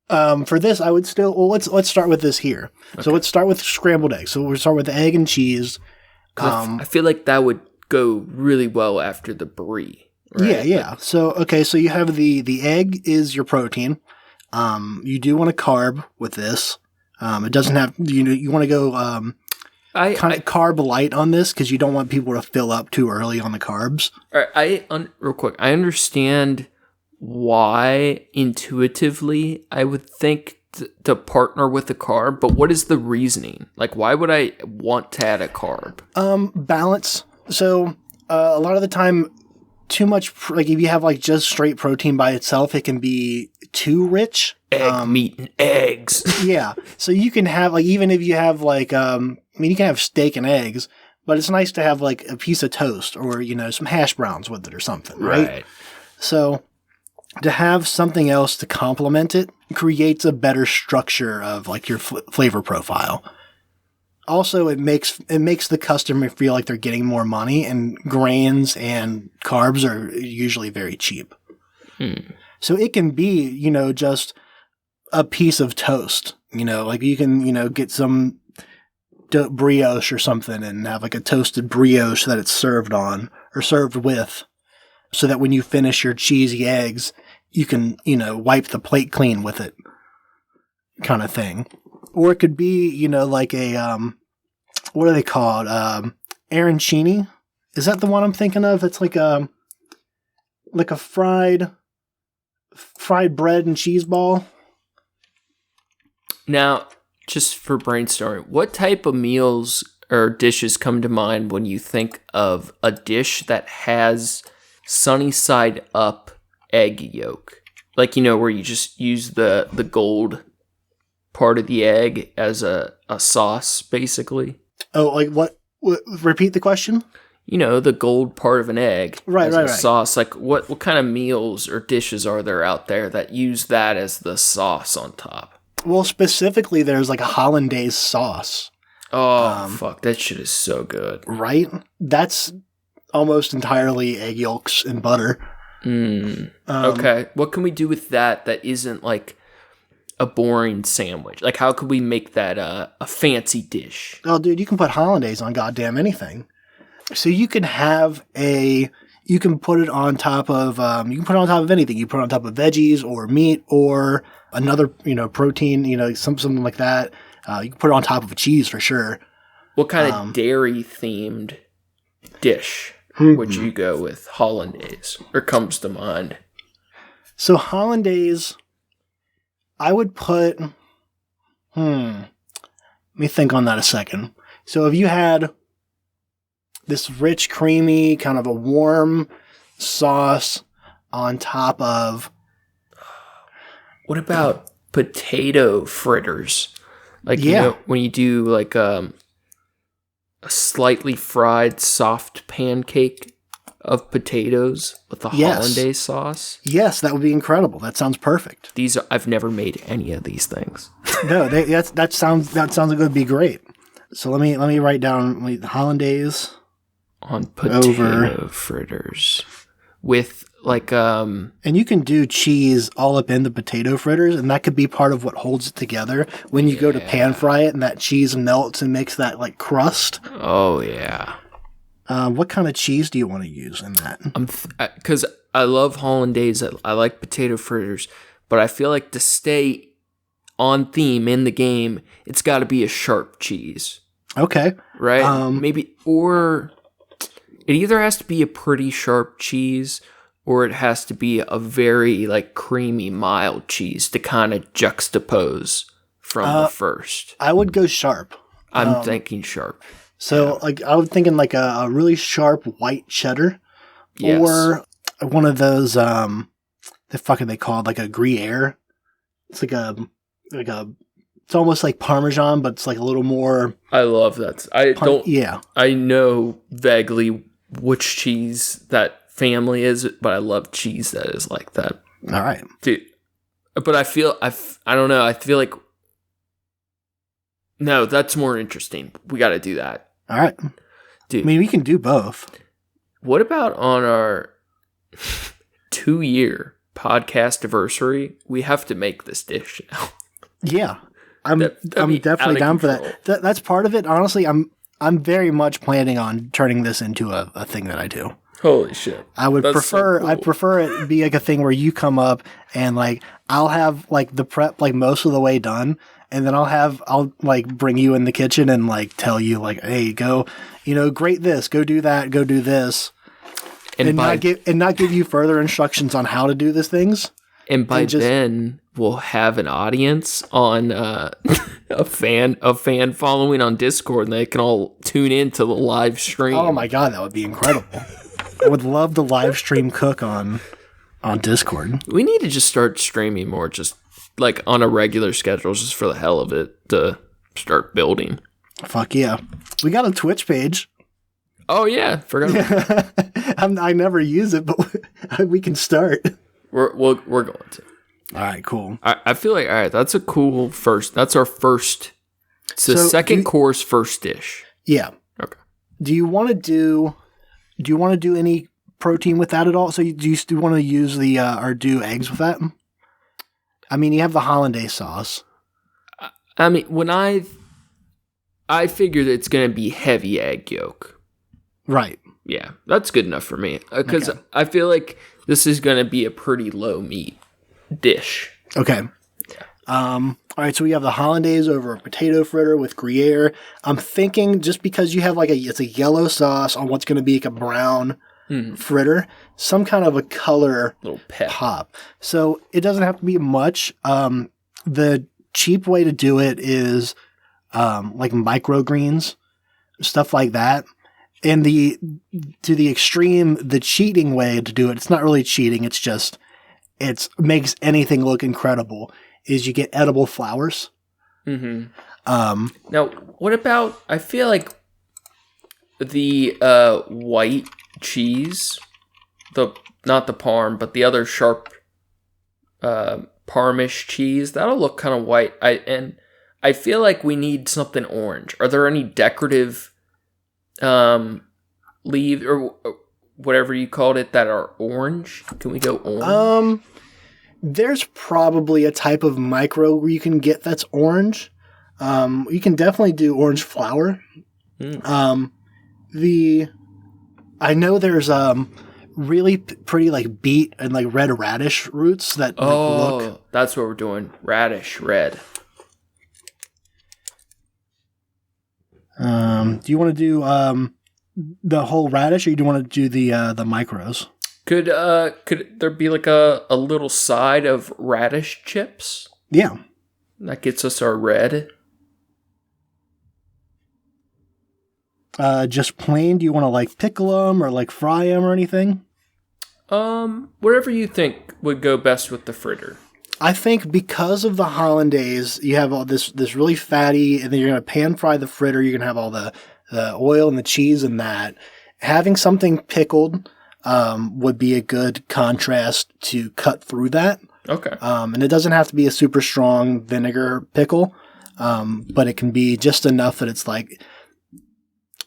for this, I would still. Well, let's start with this here. Okay. So let's start with scrambled eggs. So we'll start with egg and cheese. I feel like that would go really well after the brie. Right? Yeah. So you have the egg is your protein. You do want a carb with this. It doesn't have you want to go kind of carb light on this because you don't want people to fill up too early on the carbs. All right, real quick, I understand why intuitively I would think to partner with a carb, but what is the reasoning? Like, why would I want to add a carb? Balance. So a lot of the time, too much. Like if you have like just straight protein by itself, it can be too rich. Meat and eggs. Yeah. So you can have like even if you have like you can have steak and eggs, but it's nice to have like a piece of toast or some hash browns with it or something, right? So to have something else to complement it creates a better structure of like your flavor profile. Also, it makes the customer feel like they're getting more money, and grains and carbs are usually very cheap. So it can be, just a piece of toast. Like you can, get some brioche or something and have like a toasted brioche that it's served on or served with, so that when you finish your cheesy eggs, you can, wipe the plate clean with it, kind of thing. Or it could be, like a, what are they called? Arancini? Is that the one I'm thinking of? It's like a fried bread and cheese ball. Now, just for brainstorming, what type of meals or dishes come to mind when you think of a dish that has sunny side up egg yolk? Like, where you just use the gold part of the egg as a sauce, basically. Oh, like what? Repeat the question? The gold part of an egg as a right. sauce. Like, what kind of meals or dishes are there out there that use that as the sauce on top? Well, specifically, there's like a hollandaise sauce. Oh, fuck. That shit is so good. Right? That's almost entirely egg yolks and butter. Okay. What can we do with that isn't like a boring sandwich? Like, how could we make that a fancy dish? Oh, dude, you can put hollandaise on goddamn anything. So you can you can put it on top of anything. You put it on top of veggies or meat or another, protein, something like that. You can put it on top of a cheese for sure. What kind of dairy themed dish would you go with hollandaise or comes to mind? So hollandaise, I would put, let me think on that a second. So if you had this rich, creamy, kind of a warm sauce on top of... What about potato fritters? Like, Yeah. you know, when you do like a slightly fried soft pancake of potatoes with a Yes. hollandaise sauce. Yes, that would be incredible. That sounds perfect. I've never made any of these things. No, that sounds like it would be great. So let me write down hollandaise On potato fritters with like and you can do cheese all up in the potato fritters, and that could be part of what holds it together when you go to pan fry it, and that cheese melts and makes that like crust. oh yeah. What kind of cheese do you want to use in that? Because I love hollandaise. I like potato fritters, but I feel like to stay on theme in the game, it's got to be a sharp cheese, Okay. right? Maybe, or it either has to be a pretty sharp cheese, or it has to be a very like creamy mild cheese to kind of juxtapose from the first. I would go sharp. I'm thinking sharp. So like I was thinking like a really sharp white cheddar, Yes. or one of those the fuck are they called? Like a Gruyere. It's like a it's almost like Parmesan, but it's like a little more. I love that. Yeah. I know vaguely which cheese that family is, but I love cheese that is like that. All right. Dude. But I don't know. I feel like, no, that's more interesting. We got to do that. All right. Dude. I mean, we can do both. What about on our 2-year podcast anniversary? We have to make this dish now. Yeah. I'm That'd be definitely out down of for control. that. That's part of it. Honestly, I'm very much planning on turning this into a thing that I do. Holy shit. I would That's prefer so cool. I prefer it be like a thing where you come up and like I'll have like the prep like most of the way done, and then I'll like bring you in the kitchen and like tell you like, hey, go, grate this, go do that, go do this. And not give you further instructions on how to do these things. And by then we'll have an audience on a fan following on Discord, and they can all tune in to the live stream. Oh my god, that would be incredible. I would love to live stream cook on Discord. We need to just start streaming more, just like on a regular schedule, just for the hell of it, to start building. Fuck yeah. We got a Twitch page. Oh yeah, forgot about that. I never use it, but we can start. We're going to. All right, cool. I feel like, all right, that's a cool first. That's our first. It's the second course, first dish. Yeah. Okay. Do you want to do any protein with that at all? So do you still want to use the or do eggs with that? I mean, you have the hollandaise sauce. I mean, when I figured it's going to be heavy egg yolk. Right. Yeah, that's good enough for me. Because I feel like this is going to be a pretty low meat dish. Okay. All right, so we have the hollandaise over a potato fritter with Gruyere. I'm thinking just because you have it's a yellow sauce on what's going to be like a brown fritter, some kind of a color Little pep. pop. So it doesn't have to be much. The cheap way to do it is like microgreens, stuff like that. And to the extreme, the cheating way to do it, it's not really cheating, it's just, it makes anything look incredible, is you get edible flowers. Mm-hmm. Now, what about, I feel like the white cheese, not the parm, but the other sharp parmish cheese, that'll look kind of white. I feel like we need something orange. Are there any decorative leaves or whatever you called it that are orange? Can we go orange? There's probably a type of micro where you can get that's orange. You can definitely do orange flour. I know there's really pretty like beet and like red radish roots that look. That's what we're doing. Radish red. Do you want to do the whole radish, or do you want to do the micros? Could there be like a little side of radish chips? Yeah. That gets us our red. Just plain? Do you want to like pickle them or like fry them or anything? Whatever you think would go best with the fritter. I think because of the hollandaise, you have all this really fatty, and then you're going to pan fry the fritter. You're going to have all the oil and the cheese in that. Having something pickled would be a good contrast to cut through that. Okay. And it doesn't have to be a super strong vinegar pickle, but it can be just enough that it's like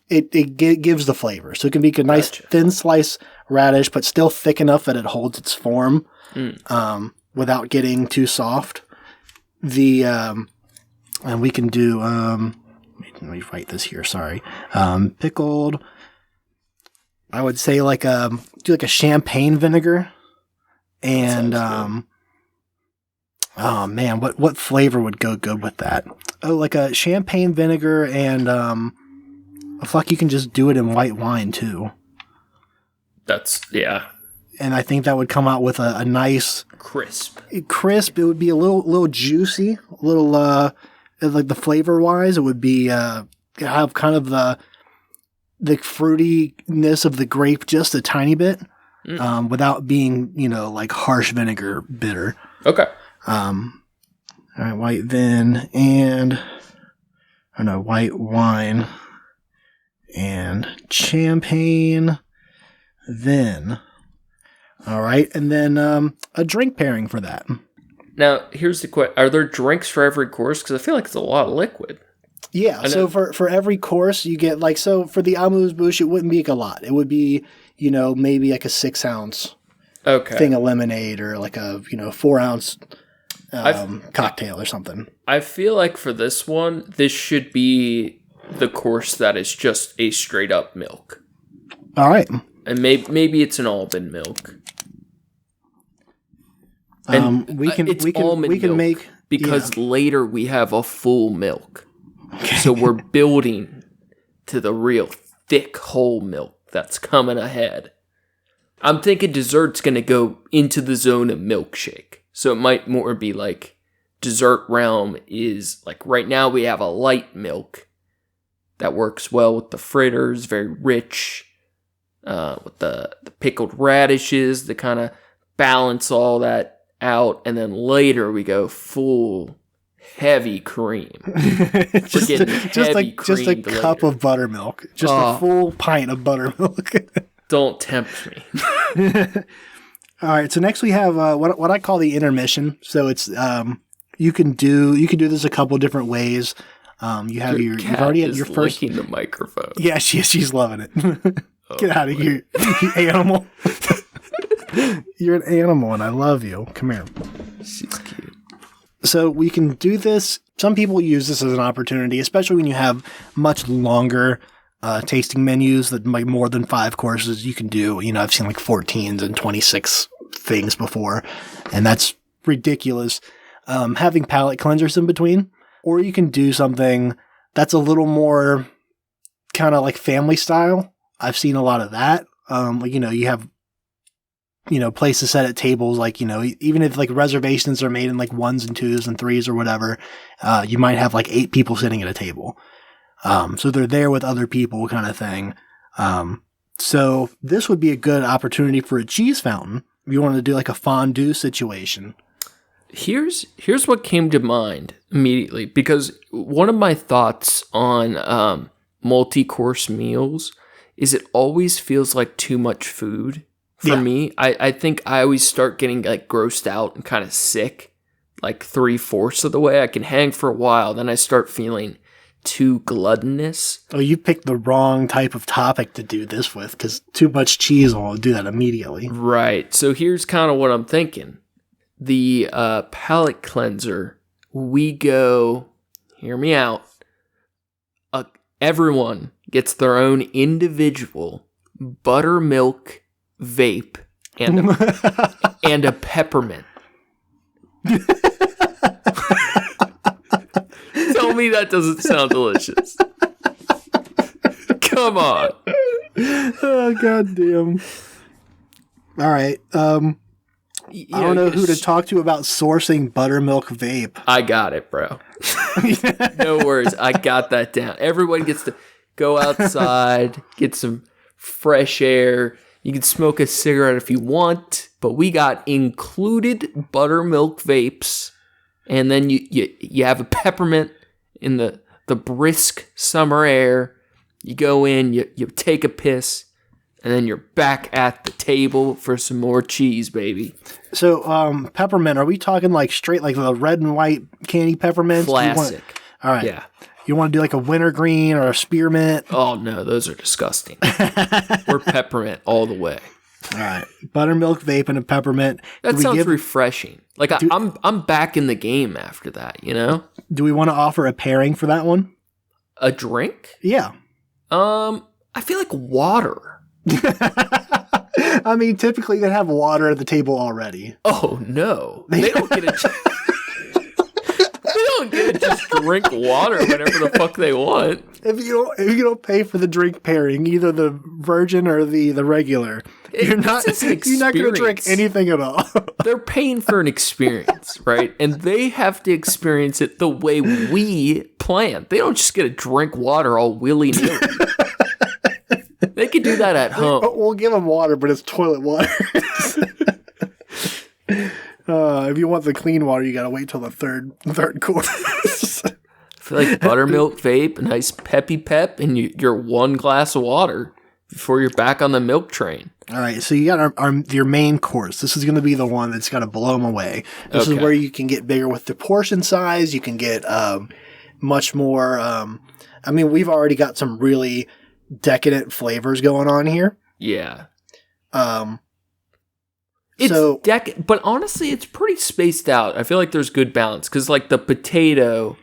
it gives the flavor. So it can be a nice thin slice radish, but still thick enough that it holds its form without getting too soft. And we can do let me write this here. Sorry, pickled. I would say do like a champagne vinegar, and oh man, what flavor would go good with that? Oh, like a champagne vinegar, and you can just do it in white wine too. Yeah. And I think that would come out with a nice crisp. It would be a little juicy, a little like the flavor wise, it would be have kind of the fruitiness of the grape just a tiny bit, without being like harsh vinegar bitter. Okay. All right, white vin and white wine and champagne vin. All right, and then a drink pairing for that. Now, here's the question. Are there drinks for every course? Because I feel like it's a lot of liquid. Yeah, so for every course, you get for the amuse-bouche, it wouldn't be like a lot. It would be, maybe like a 6 ounce thing of lemonade, or like a, 4 ounce cocktail or something. I feel like for this one, this should be the course that is just a straight up milk. All right. And maybe it's an almond milk. And we can make, because later we have a full milk. Okay. So we're building to the real thick whole milk that's coming ahead. I'm thinking dessert's going to go into the zone of milkshake. So it might more be like dessert realm is like right now we have a light milk that works well with the fritters, very rich, with the pickled radishes to kind of balance all that out. And then later we go full heavy cream. just a cup of buttermilk. Just a full pint of buttermilk. Don't tempt me. All right. So next we have what I call the intermission. So it's you can do this a couple different ways. You have you've already had your first licking the microphone. Yeah, she's loving it. Get out of here, you animal. You're an animal, and I love you. Come here. She's cute. So we can do this. Some people use this as an opportunity, especially when you have much longer tasting menus that like more than 5 courses. You can do, I've seen like 14s and 26 things before, and that's ridiculous. Having palate cleansers in between, or you can do something that's a little more kind of like family style. I've seen a lot of that. You have, places set at tables, like, even if like reservations are made in like 1s and 2s and 3s or whatever, you might have like 8 people sitting at a table. So they're there with other people kind of thing. So this would be a good opportunity for a cheese fountain if you wanted to do like a fondue situation. Here's what came to mind immediately, because one of my thoughts on multi-course meals is it always feels like too much food for me. I think I always start getting like grossed out and kind of sick like 3/4 of the way. I can hang for a while, then I start feeling too gluttonous. Oh, you picked the wrong type of topic to do this with, because too much cheese will do that immediately. Right. So here's kind of what I'm thinking. The palate cleanser, we go, hear me out, everyone gets their own individual buttermilk vape and a peppermint. Tell me that doesn't sound delicious. Come on. Oh, goddamn. All right. I don't know who to talk to about sourcing buttermilk vape. I got it, bro. No worries. I got that down. Everyone gets to go outside, get some fresh air. You can smoke a cigarette if you want. but we got included buttermilk vapes, and then you have a peppermint in the brisk summer air. You go in, you take a piss, and then you're back at the table for some more cheese, baby. So, peppermint, are we talking like straight, like the red and white candy peppermints? Classic. All right. Yeah. You want to do like a wintergreen or a spearmint? Oh, no, those are disgusting. We're peppermint all the way. All right. Buttermilk vape and a peppermint. That sounds refreshing. Like, I'm back in the game after that, you know? Do we want to offer a pairing for that one? A drink? Yeah. I feel like water. I mean, typically they have water at the table already. Oh, no. They don't get it. They don't get to just drink water whenever the fuck they want. If you don't pay for the drink pairing, either the virgin or the regular, you're not going to drink anything at all. They're paying for an experience, right? And they have to experience it the way we plan. They don't just get to drink water all willy-nilly. They could do that at home. We'll give them water, but it's toilet water. If you want the clean water, you got to wait till the third quarter. I feel like buttermilk vape, a nice peppy pep, and you're one glass of water before you're back on the milk train. All right, so you got your main course. This is going to be the one that's going to blow them away. This is where you can get bigger with the portion size. You can get much more. I mean, we've already got some really decadent flavors going on here. Yeah. It's but honestly, it's pretty spaced out. I feel like there's good balance because, like, the potato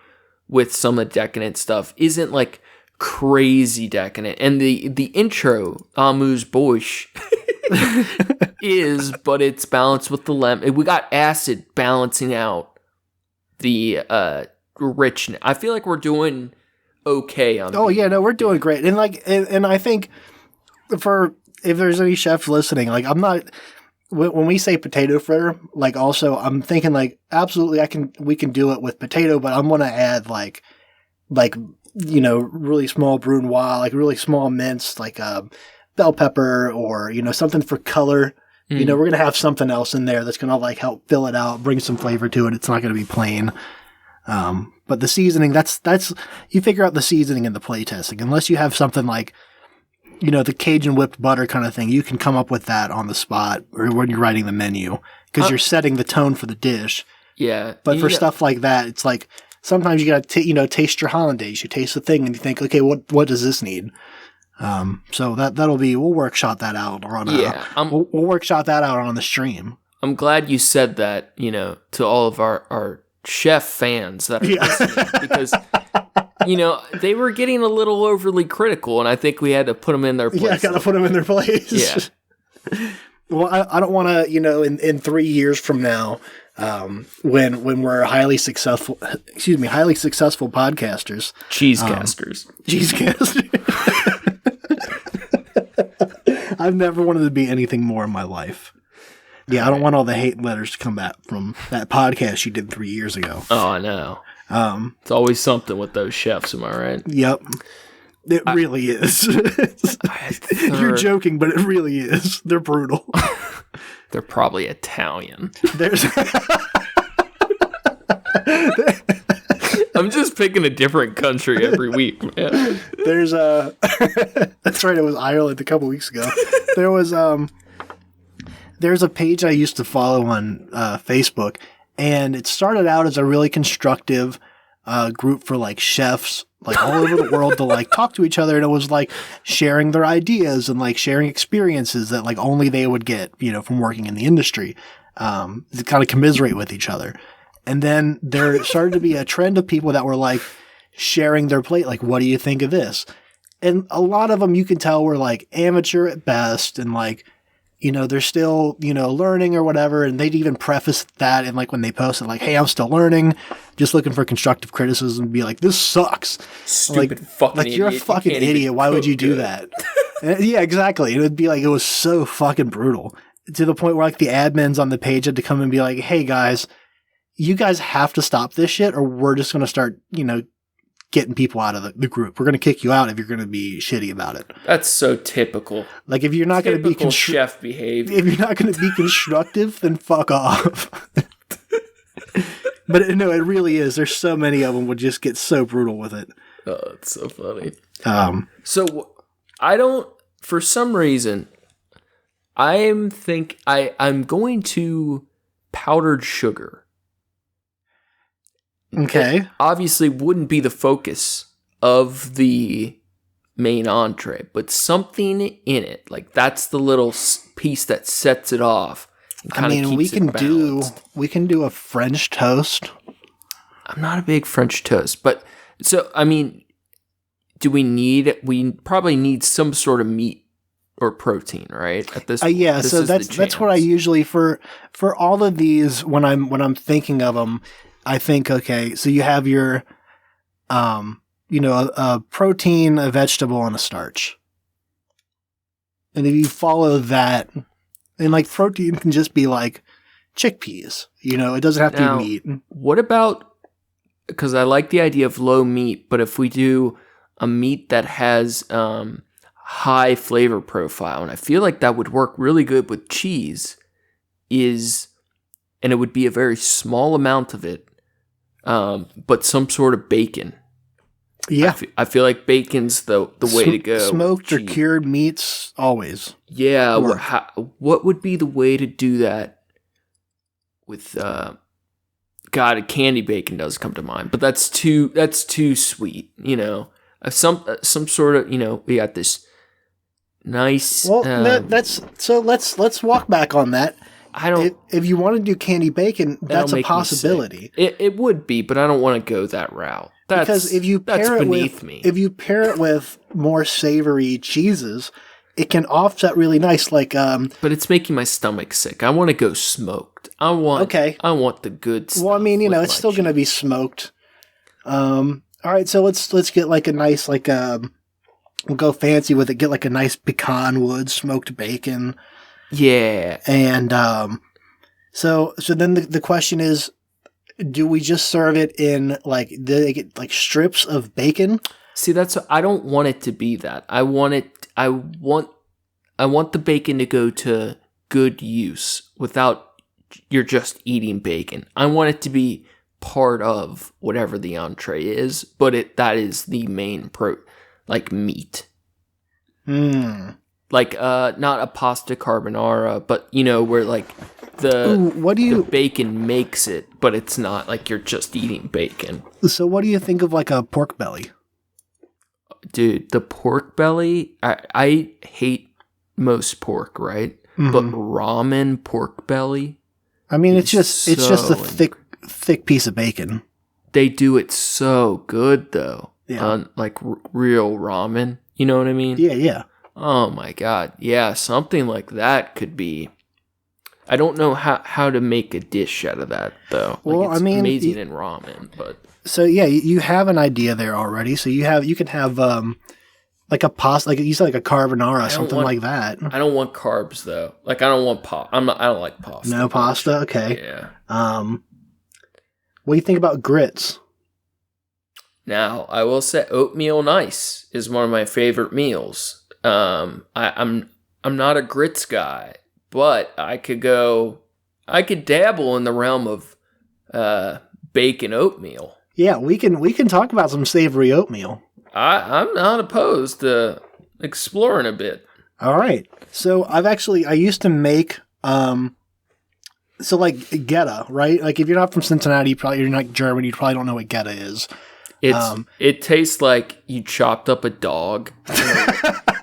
with some of the decadent stuff isn't like crazy decadent, and the intro amuse bouche is, but it's balanced with the lemon. We got acid balancing out the richness. I feel like we're doing okay on. Oh yeah, no, we're doing great, and and I think for if there's any chefs listening, like I'm not. When we say potato fritter, like also I'm thinking like absolutely we can do it with potato, but I'm gonna add like really small brunoise, like really small mince, like bell pepper or something for color. We're gonna have something else in there that's gonna like help fill it out, bring some flavor to it. It's not gonna be plain. But the seasoning, that's you figure out the seasoning in the play testing. Unless you have something like the Cajun whipped butter kind of thing, you can come up with that on the spot or when you're writing the menu because you're setting the tone for the dish. Yeah. But for stuff like that, it's like sometimes you got to taste your hollandaise. You taste the thing and you think, okay, what does this need? So we'll workshop that out we'll workshop that out on the stream. I'm glad you said that, to all of our chef fans that are listening because they were getting a little overly critical, and I think we had to put them in their place. Yeah, got to put them in their place. Yeah. Well, I don't want to, in 3 years from now, when we're highly successful podcasters. Cheesecasters. I've never wanted to be anything more in my life. Yeah, I don't want all the hate letters to come back from that podcast you did 3 years ago. Oh, I know. It's always something with those chefs, am I right? Yep. It really is. You're joking, but it really is. They're brutal. They're probably Italian. I'm just picking a different country every week, man. That's right, it was Ireland a couple weeks ago. There's a page I used to follow on Facebook, and it started out as a really constructive group for like chefs like all over the world to like talk to each other, and it was like sharing their ideas and like sharing experiences that like only they would get from working in the industry, to kind of commiserate with each other. And then there started to be a trend of people that were like sharing their plate, like, what do you think of this? And a lot of them you can tell were like amateur at best, and like they're still, learning or whatever. And they'd even preface that in like when they posted like, hey, I'm still learning, just looking for constructive criticism, and be like, this sucks. Stupid fucking idiot. You're a fucking idiot. Why would you do that? Yeah, exactly. And it'd be like, it was so fucking brutal to the point where like the admins on the page had to come and be like, hey guys, you guys have to stop this shit or we're just going to start, getting people out of the group. We're going to kick you out if you're going to be shitty about it. That's so typical. Like if you're not going to be chef behavior. If you're not going to be constructive, then fuck off. But no, it really is. There's so many of them would just get so brutal with it. Oh, it's so funny. So I don't, for some reason, I'm going to powdered sugar. Okay. It obviously wouldn't be the focus of the main entree, but something in it, like that's the little piece that sets it off. I mean, we can do a French toast. I'm not a big French toast, but so I mean, we probably need some sort of meat or protein, right? At this, yeah. So that's what I usually for all of these when I'm thinking of them, I think okay. So you have your, a protein, a vegetable, and a starch, and if you follow that. And like protein can just be like chickpeas, it doesn't have to be meat. What about, because I like the idea of low meat, but if we do a meat that has high flavor profile, and I feel like that would work really good with cheese, and it would be a very small amount of it, but some sort of bacon. Yeah. I feel like bacon's the way to go. Smoked or cured meats, always. Yeah. What would be the way to do that with, God, candy bacon does come to mind, but that's too sweet, some sort of, we got this nice. Well, let's walk back on that. If you want to do candy bacon, that's a possibility. It would be, but I don't want to go that route. Because if you pair it with more savory cheeses, it can offset really nice. Like, but it's making my stomach sick. I want to go smoked. I want the good stuff. Well, I mean, it's still going to be smoked. All right, so let's get like a nice we'll go fancy with it. Get like a nice pecan wood smoked bacon. Yeah, and so then the question is. Do we just serve it in do they get like strips of bacon? See, I don't want it to be that. I want the bacon to go to good use without you're just eating bacon. I want it to be part of whatever the entree is, but that is the main meat. Like not a pasta carbonara, but where like the bacon makes it, but it's not like you're just eating bacon. So what do you think of like a pork belly? Dude, the pork belly, I hate most pork, right? Mm-hmm. But ramen pork belly. I mean, it's just a thick piece of bacon. They do it so good though. Yeah. On like real ramen. You know what I mean? Yeah, yeah. Oh my God. Yeah, something like that could be. I don't know how to make a dish out of that though. Well, it's amazing in ramen, but so yeah, you have an idea there already. So you can have like a pasta, like you said, like a carbonara, something like that. I don't want carbs though. Like I don't want I don't like pasta. No pasta. Okay. Yeah. What do you think about grits? Now I will say oatmeal nice is one of my favorite meals. I'm not a grits guy. But I could dabble in the realm of bacon oatmeal. Yeah, we can talk about some savory oatmeal. I'm not opposed to exploring a bit. All right. So I used to make so like Geta, right? Like if you're not from Cincinnati, you're not German, you probably don't know what Geta is. It tastes like you chopped up a dog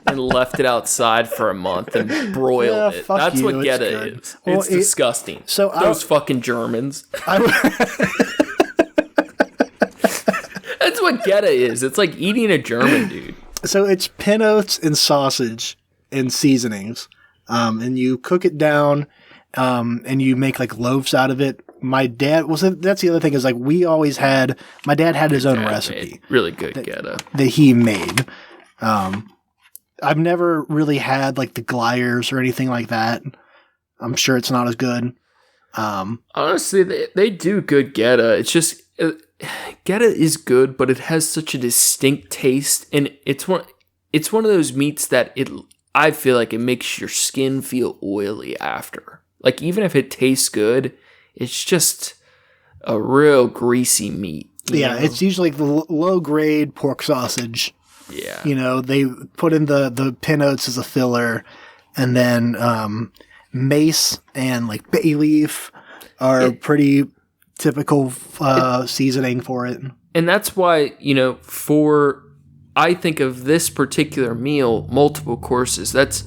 and left it outside for a month and broiled it. That's what Geta is. It's disgusting. So those fucking Germans. That's what Geta is. It's like eating a German dude. So it's pin oats and sausage and seasonings, and you cook it down, and you make like loaves out of it. My dad that's the other thing is like my dad had his own recipe. Really good Geta. That he made. I've never really had like the Glyers or anything like that. I'm sure it's not as good. Honestly, they do good Geta. It's just Geta is good, but it has such a distinct taste, and it's one of those meats that I feel like it makes your skin feel oily after. Like, even if it tastes good, it's just a real greasy meat. Yeah, it's usually the low grade pork sausage. Yeah. They put in the pin oats as a filler, and then mace and like bay leaf are pretty typical seasoning for it. And that's why, I think of this particular meal, multiple courses, that's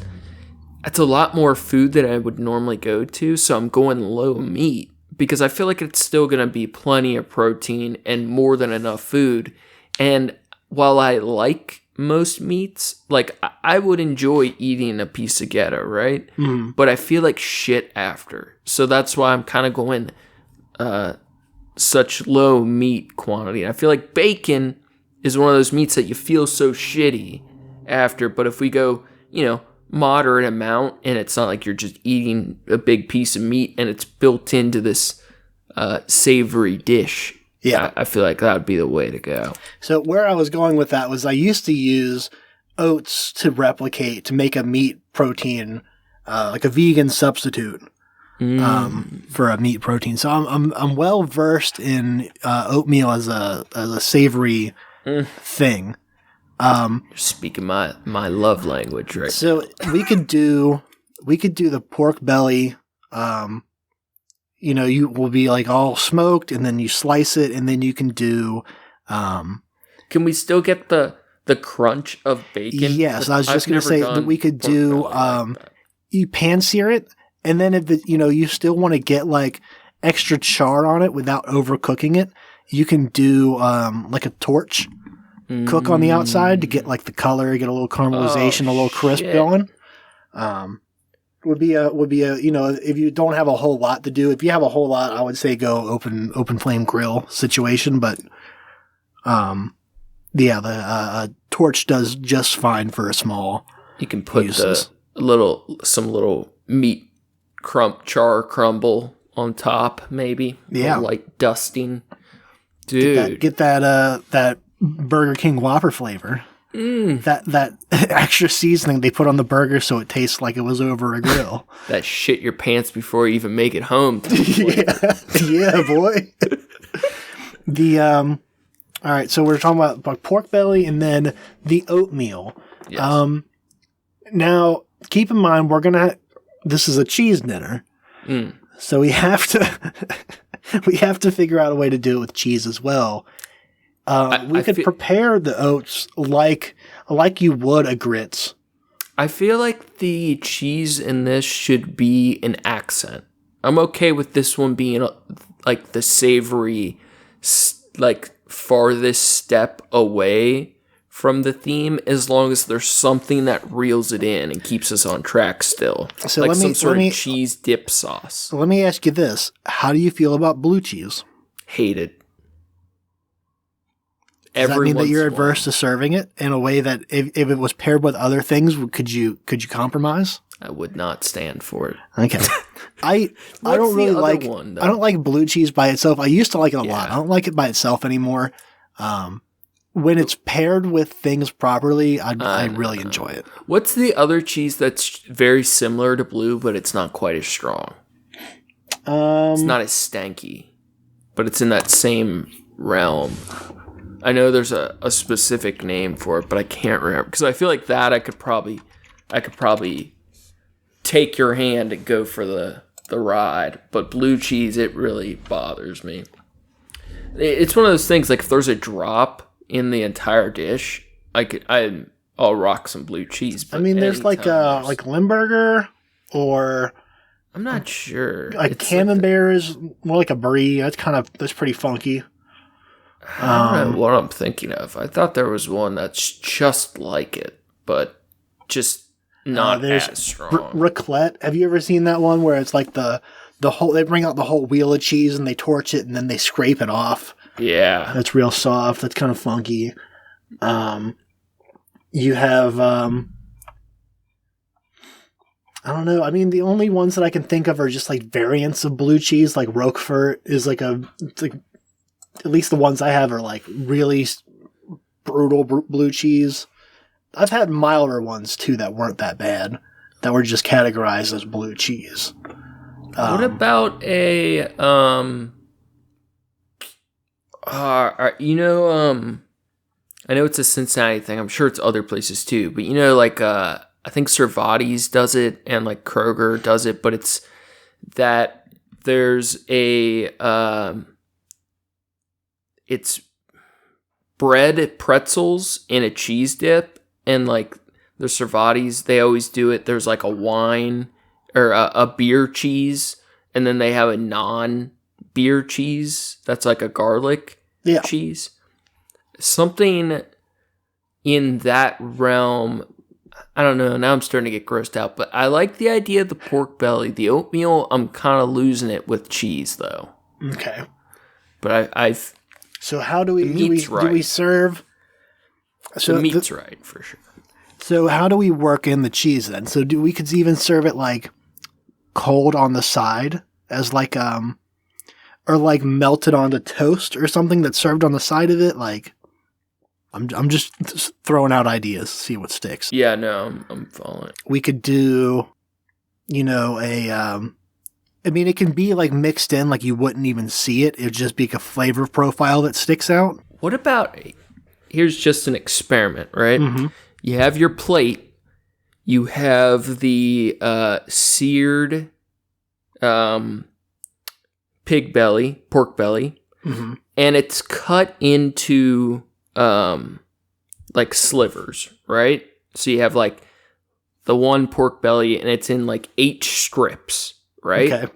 a lot more food than I would normally go to, so I'm going low meat because I feel like it's still going to be plenty of protein and more than enough food. And while I like most meats, like I would enjoy eating a piece of Geta, right? Mm. But I feel like shit after. So that's why I'm kind of going such low meat quantity. I feel like bacon is one of those meats that you feel so shitty after, but if we go, moderate amount, and it's not like you're just eating a big piece of meat and it's built into this savory dish. Yeah. I feel like that would be the way to go. So where I was going with that was I used to use oats to make a meat protein, like a vegan substitute. For a meat protein. So I'm well versed in oatmeal as a savory thing. You're speaking my love language, right? So we could do the pork belly. You will be like all smoked, and then you slice it, and then you can do. Can we still get the crunch of bacon? Yes, I was just going to say that we could do. You pan sear it. And then if you still want to get like extra char on it without overcooking it, you can do like a torch cook on the outside to get like the color, get a little caramelization, a little crisp going. Would be a if you don't have a whole lot to do. If you have a whole lot, I would say go open flame grill situation. But the torch does just fine for a small. You can put uses. some little meat char crumble on top, maybe. Yeah, like dusting. Dude, get that Burger King Whopper flavor. That extra seasoning they put on the burger so it tastes like it was over a grill. That shit your pants before you even make it home. Yeah, boy. All right, so we're talking about pork belly and then the oatmeal. Yes. Now keep in mind this is a cheese dinner, so we have to figure out a way to do it with cheese as well. We could prepare the oats like you would a grits. I feel like the cheese in this should be an accent. I'm okay with this one being like the savory, like farthest step away from the theme, as long as there's something that reels it in and keeps us on track still. So like some sort of cheese dip sauce. So let me ask you this. How do you feel about blue cheese? Hate it. Does that mean that you're adverse to serving it in a way that if it was paired with other things, could you compromise? I would not stand for it. Okay. I don't really like one, I don't like blue cheese by itself. I used to like it a lot. I don't like it by itself anymore. When it's paired with things properly, I really enjoy it. What's the other cheese that's very similar to blue, but it's not quite as strong? It's not as stanky, but it's in that same realm. I know there's a specific name for it, but I can't remember because I feel like that I could probably take your hand and go for the ride. But blue cheese, it really bothers me. It's one of those things, like if there's a drop in the entire dish, I'll rock some blue chease. But I mean, there's like Limburger, or I'm not sure. Like Camembert is more like a brie. That's pretty funky. I don't know what I'm thinking of. I thought there was one that's just like it, but just not as strong. Raclette. Have you ever seen that one where it's like the whole, they bring out the whole wheel of cheese and they torch it and then they scrape it off? Yeah. That's real soft. That's kind of funky. You have, I don't know. I mean, the only ones that I can think of are just like variants of blue cheese. Like Roquefort is at least the ones I have are like really brutal blue cheese. I've had milder ones too that weren't that bad, that were just categorized as blue cheese. What about a I know it's a Cincinnati thing. I'm sure it's other places too, but like I think Cervati's does it and like Kroger does it, but it's that there's a it's bread pretzels in a cheese dip, and like the Cervati's, they always do it. There's like a wine or a beer cheese, and then they have a non-beer cheese that's like a garlic cheese. Something in that realm. I don't know. Now I'm starting to get grossed out, but I like the idea of the pork belly. The oatmeal, I'm kind of losing it with cheese though. Okay. But I've. So how do we serve? So the meat's right for sure. So how do we work in the cheese then? So do we could even serve it like cold on the side as like or like melted onto toast or something that's served on the side of it? Like I'm just throwing out ideas, see what sticks. Yeah, no, I'm following. We could do, I mean, it can be like mixed in, like you wouldn't even see it. It would just be like a flavor profile that sticks out. What about, here's just an experiment, right? Mm-hmm. You have your plate. You have the seared pork belly, mm-hmm. and it's cut into like slivers, right? So you have like the one pork belly, and it's in like 8 strips, right? Okay.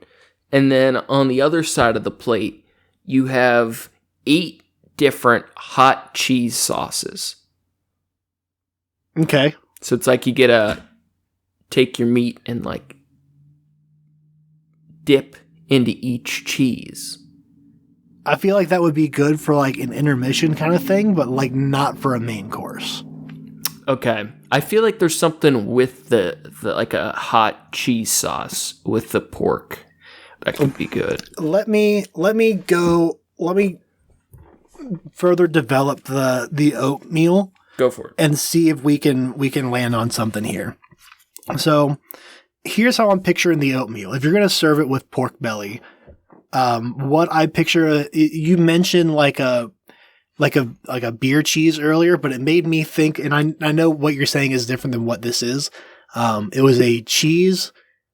And then on the other side of the plate, you have 8 different hot cheese sauces. Okay. So it's like you take your meat and like dip into each cheese. I feel like that would be good for like an intermission kind of thing, but like not for a main course. Okay. I feel like there's something with the like a hot cheese sauce with the pork that could be good. Let me further develop the oatmeal. Go for it. And see if we can land on something here. So here's how I'm picturing the oatmeal. If you're going to serve it with pork belly, what I picture, you mentioned like a beer cheese earlier, but it made me think, and I know what you're saying is different than what this is. It was a cheese,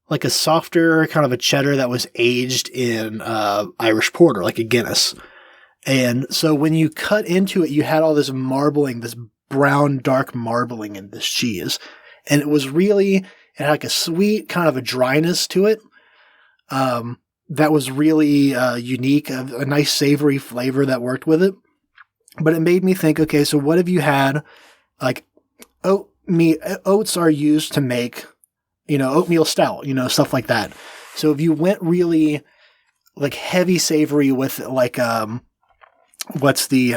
like a softer kind of a cheddar that was aged in Irish porter, like a Guinness. And so when you cut into it, you had all this marbling, this brown, dark marbling in this cheese. And it was really, it had like a sweet kind of a dryness to it. That was really unique, a nice savory flavor that worked with it. But it made me think, okay, so what have you had? Like oats are used to make, oatmeal stout, stuff like that. So if you went really like heavy savory with like, what's the,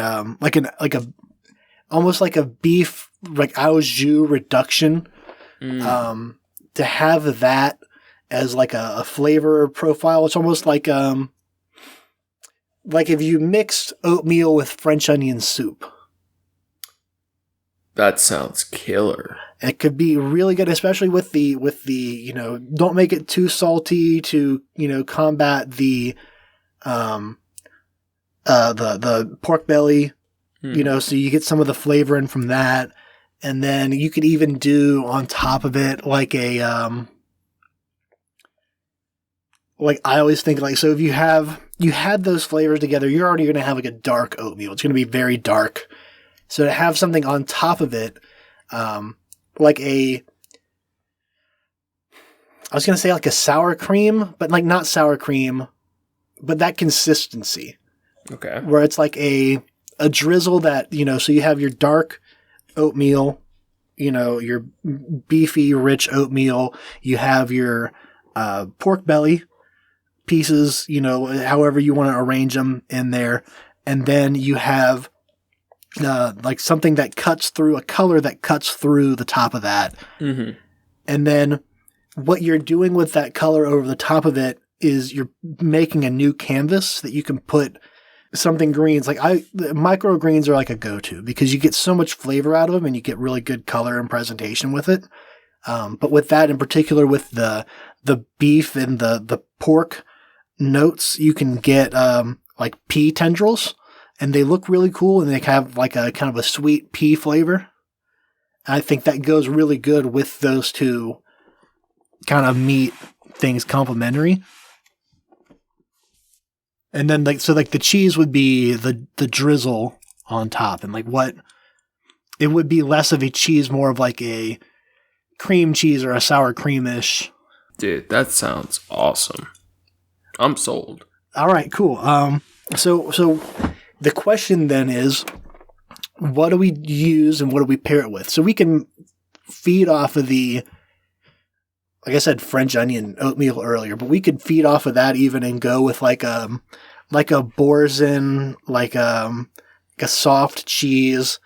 almost like a beef, like au jus reduction, to have that as like a flavor profile. It's almost like if you mixed oatmeal with French onion soup. That sounds killer. It could be really good, especially with the don't make it too salty to, combat the pork belly, so you get some of the flavor in from that. And then you could even do on top of it like a, like I always think like, so if you had those flavors together, you're already going to have like a dark oatmeal. It's going to be very dark. So to have something on top of it, like I was going to say like a sour cream, but like not sour cream, but that consistency. Okay. Where it's like a drizzle that, so you have your dark oatmeal, your beefy, rich oatmeal. You have your pork belly pieces, however you want to arrange them in there. And then you have like something that cuts through, a color that cuts through the top of that. Mm-hmm. And then what you're doing with that color over the top of it is you're making a new canvas that you can put something greens, like the microgreens are like a go-to because you get so much flavor out of them and you get really good color and presentation with it. But with that in particular, with the beef and the pork notes, you can get like pea tendrils, and they look really cool, and they have like a kind of a sweet pea flavor. I think that goes really good with those two kind of meat things complementary. And then the cheese would be the drizzle on top, and like what it would be less of a cheese, more of like a cream cheese or a sour creamish. Dude, that sounds awesome. I'm sold. All right, cool. So the question then is, what do we use and what do we pair it with? So we can feed off of like I said, French onion oatmeal earlier, but we could feed off of that even and go with like a Boursin, like a soft cheese,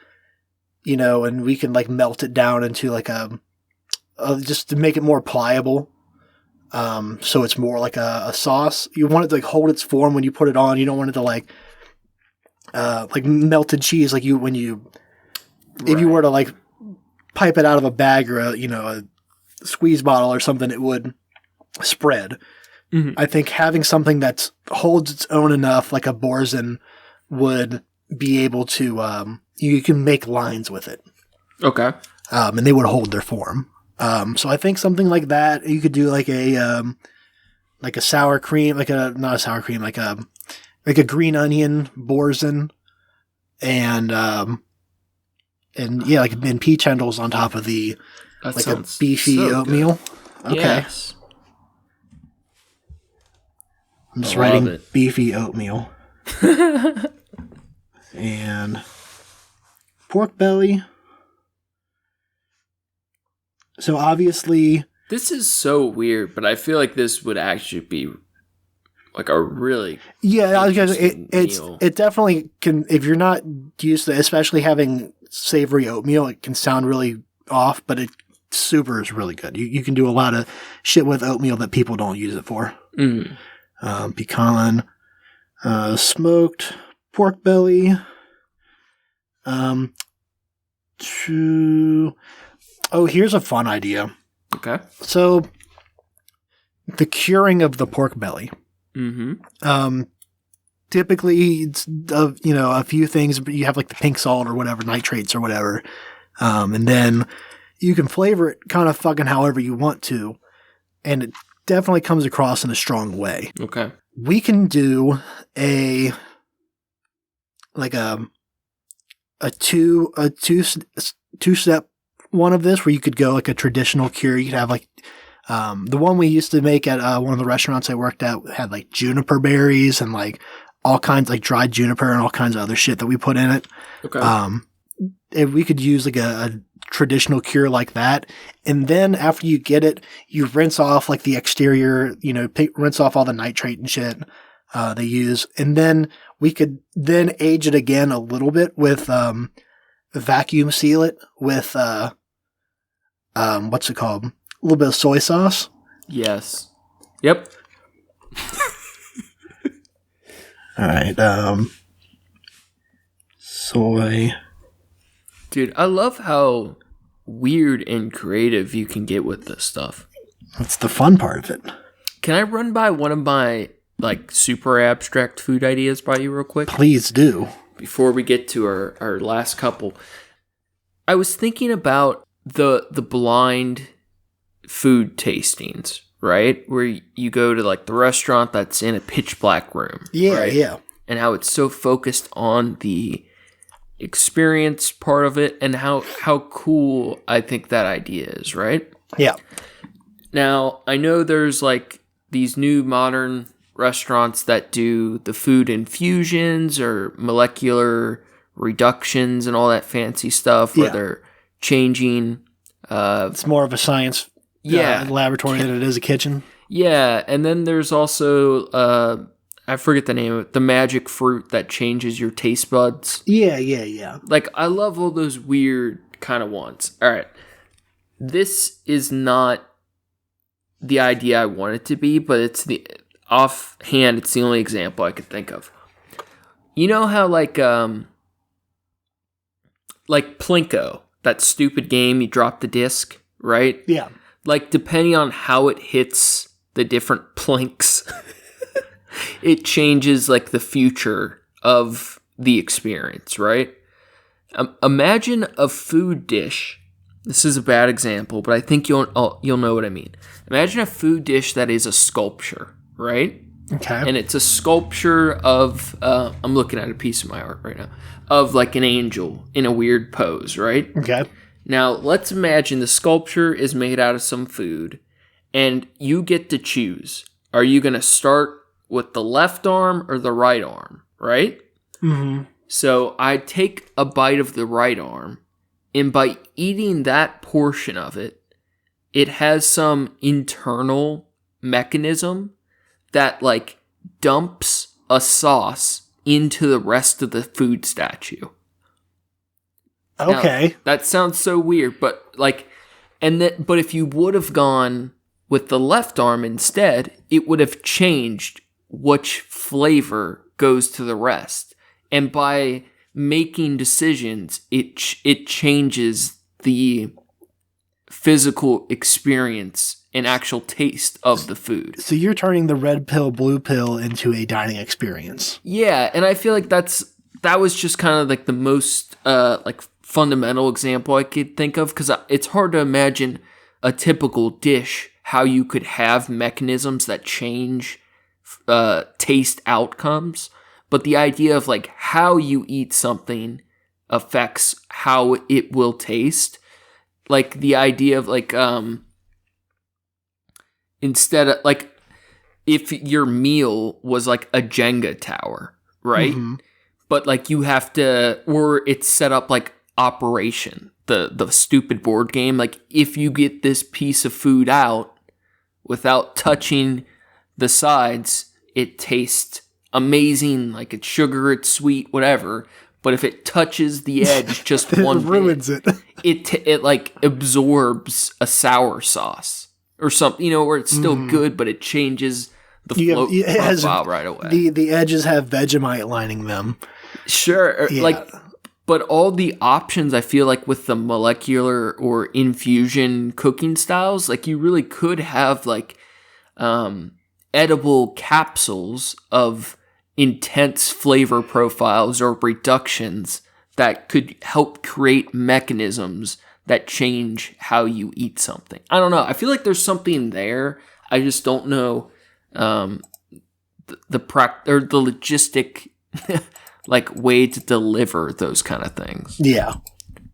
and we can like melt it down into like just to make it more pliable. So it's more like a sauce. You want it to like hold its form when you put it on. You don't want it to like melted cheese, like if you were to like pipe it out of a bag or a squeeze bottle or something, it would spread. Mm-hmm. I think having something that holds its own enough, like a Boursin, would be able to, you can make lines with it. Okay. And they would hold their form. So I think something like that, you could do like a sour cream, not a sour cream, like a green onion Boursin, and pea tendrils on top of the, that like a beefy so oatmeal. Good. Okay. Yes. I'm just writing beefy oatmeal. And pork belly. So obviously, this is so weird, but I feel like this would actually be like a really it definitely can. If you're not used to, especially having savory oatmeal, it can sound really off, but it super is really good. You can do a lot of shit with oatmeal that people don't use it for. Mm-hmm. Pecan, smoked pork belly. Here's a fun idea. Okay. So, the curing of the pork belly. Mm-hmm. Typically, it's a few things. But you have like the pink salt or whatever, nitrates or whatever, and then you can flavor it kind of fucking however you want to, and it definitely comes across in a strong way. Okay. We can do a two-step one of this, where you could go like a traditional cure. You could have like the one we used to make at one of the restaurants I worked at had like juniper berries and like all kinds, like dried juniper and all kinds of other shit that we put in it. Okay. And we could use like a traditional cure like that, and then after you get it, you rinse off like the exterior, rinse off all the nitrate and shit they use, and then we could then age it again a little bit with vacuum seal it with what's it called? A little bit of soy sauce. Yes. Yep. All right. Soy. Dude, I love how weird and creative you can get with this stuff. That's the fun part of it. Can I run by one of my like super abstract food ideas by you real quick? Please do. Before we get to our last couple. I was thinking about the blind food tastings, right? Where you go to like the restaurant that's in a pitch black room. Yeah, right? yeah. And how it's so focused on the experience part of it, and how cool I think that idea is, right? Yeah. Now, I know there's like these new modern restaurants that do the food infusions or molecular reductions and all that fancy stuff where they're changing. It's more of a science laboratory than it is a kitchen. Yeah, and then there's also I forget the name of it, the magic fruit that changes your taste buds. Yeah. Like, I love all those weird kind of ones. All right. This is not the idea I want it to be, but it's the offhand, it's the only example I could think of. You know how like Plinko, that stupid game, you drop the disc, right? Yeah. Like, depending on how it hits the different plinks, it changes, like, the future of the experience, right? Imagine a food dish. This is a bad example, but I think you'll know what I mean. Imagine a food dish that is a sculpture, right? Okay. And it's a sculpture of, I'm looking at a piece of my art right now, of like an angel in a weird pose, right? Okay. Now, let's imagine the sculpture is made out of some food, and you get to choose. Are you going to start with the left arm or the right arm, right? Mm-hmm. So I take a bite of the right arm, and by eating that portion of it, it has some internal mechanism that like dumps a sauce into the rest of the food statue. Okay. Now, that sounds so weird, but like, but if you would have gone with the left arm instead, it would have changed which flavor goes to the rest. And by making decisions, it changes the physical experience and actual taste of the food. So you're turning the red pill, blue pill into a dining experience. Yeah, and I feel like that was just kind of like the most like fundamental example I could think of, because it's hard to imagine a typical dish how you could have mechanisms that change taste outcomes. But the idea of like how you eat something affects how it will taste. Like the idea of like instead of like if your meal was like a Jenga tower, right? Mm-hmm. But like you have to, or it's set up like Operation, the stupid board game. Like if you get this piece of food out without touching the sides, it tastes amazing. Like it's sugar, it's sweet, whatever. But if it touches the edge just one bit, ruins it. It like absorbs a sour sauce or something, where it's still good, but it changes the float profile right away. The edges have Vegemite lining them. Sure, yeah. But all the options, I feel like with the molecular or infusion cooking styles, like you really could have like edible capsules of intense flavor profiles or reductions that could help create mechanisms that change how you eat something. I don't know. I feel like there's something there. I just don't know the logistic like way to deliver those kind of things. Yeah.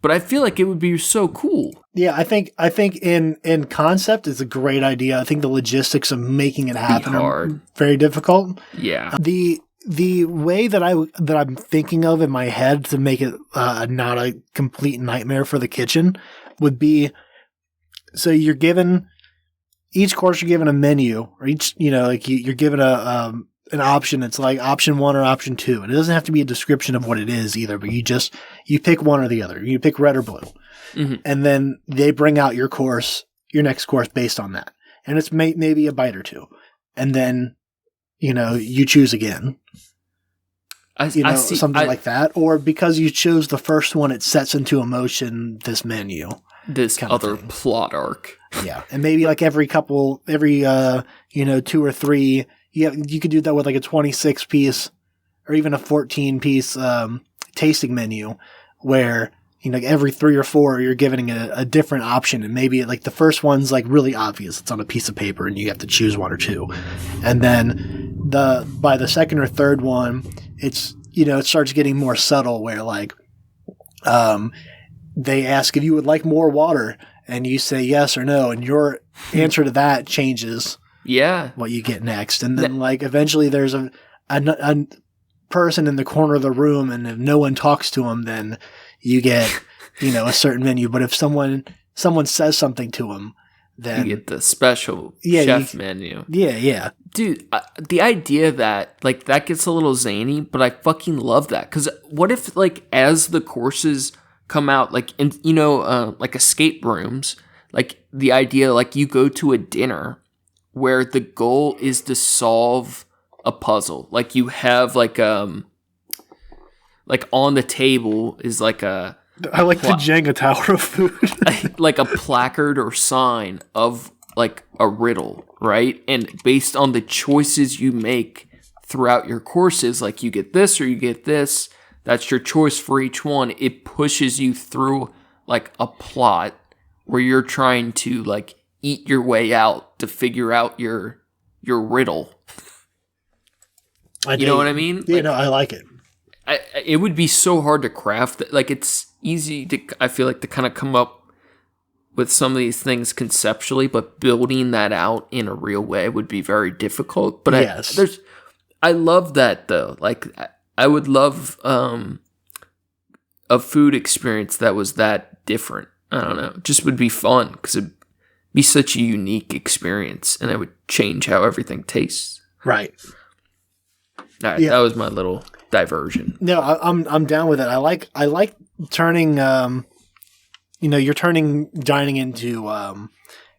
But I feel like it would be so cool. Yeah, I think in concept it's a great idea. I think the logistics of making it happen are very difficult. Yeah. The way that I'm thinking of in my head to make it not a complete nightmare for the kitchen would be, so you're given each course, you're given a menu, or each you're given an option. It's like option 1 or option 2, and it doesn't have to be a description of what it is either. But you pick one or the other. You pick red or blue, and then they bring out your next course based on that, and it's maybe a bite or two, and then you choose again. Something like that. Or because you chose the first one, it sets into motion this menu. This other plot arc. Yeah. And maybe like every 2 or 3, you could do that with like a 26 piece or even a 14 piece tasting menu where like every 3 or 4 you're giving a different option, and maybe like the first one's like really obvious. It's on a piece of paper and you have to choose 1 or 2. And then by the second or third one, it's it starts getting more subtle where like they ask if you would like more water and you say yes or no, and your answer to that changes what you get next. And then like eventually there's a person in the corner of the room, and if no one talks to him, then you get a certain menu. But if someone says something to him, then you get the special chef menu. Yeah. Dude, the idea that like that gets a little zany, but I fucking love that. Because what if like as the courses come out, like in like escape rooms, like the idea like you go to a dinner where the goal is to solve a puzzle. Like you have like like on the table is like a I like the Jenga tower of food. like a placard or sign of like a riddle, right? And based on the choices you make throughout your courses, like you get this or you get this, that's your choice for each one. It pushes you through like a plot where you're trying to like eat your way out to figure out your riddle. You know what I mean? Yeah, no, I like it. It would be so hard to craft. Like, it's easy to, I feel like, to kind of come up with some of these things conceptually, but building that out in a real way would be very difficult. But yes. I love that though. Like, I would love a food experience that was that different. I don't know. It just would be fun because it'd be such a unique experience, and it would change how everything tastes. Right. All right, that was my little diversion. No, I'm down with it. I like turning you're turning dining into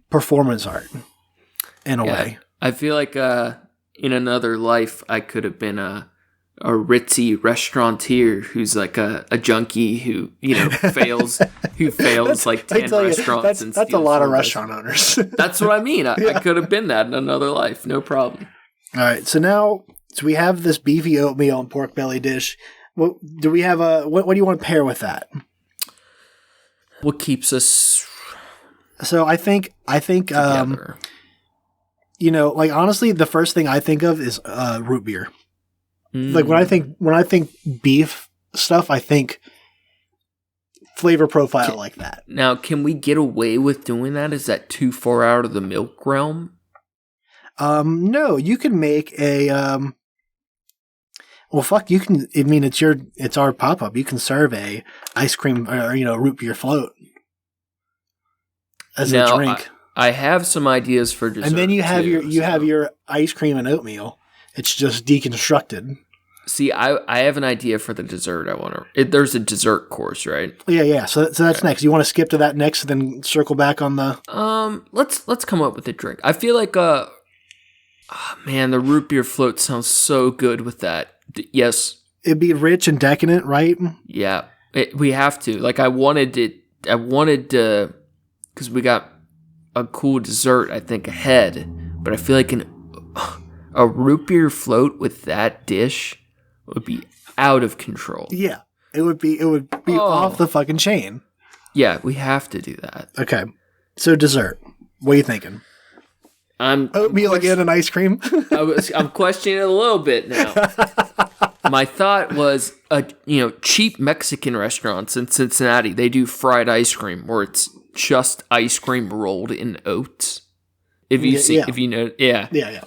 performance art in a way. I feel like in another life I could have been a ritzy restaurateur who's like a junkie who fails like 10 restaurants. That's a lot of restaurant owners. That's what I mean. I could have been that in another life, no problem. All right, so we have this beefy oatmeal and pork belly dish. What do we have? What do you want to pair with that? What keeps us? So I think together? Like honestly, the first thing I think of is root beer. Like when I think beef stuff, I think flavor profile like that. Now, can we get away with doing that? Is that too far out of the milk realm? No, you can make a well, fuck, you can. I mean, it's our pop up. You can serve a ice cream or root beer float as a drink. I have some ideas for dessert, and then you have your ice cream and oatmeal. It's just deconstructed. See, I have an idea for the dessert. There's a dessert course, right? Yeah. So that's next. You want to skip to that next, and then circle back on the. Let's come up with a drink. I feel like the root beer float sounds so good with that. Yes, it'd be rich and decadent, right? Yeah, we have to. Like, I wanted to, because we got a cool dessert, I think, ahead. But I feel like a root beer float with that dish would be out of control. Yeah, it would be off the fucking chain. Yeah, we have to do that. Okay, so dessert. What are you thinking? Oatmeal again and ice cream. I'm questioning it a little bit now. My thought was, cheap Mexican restaurants in Cincinnati, they do fried ice cream where it's just ice cream rolled in oats. If you know, Yeah.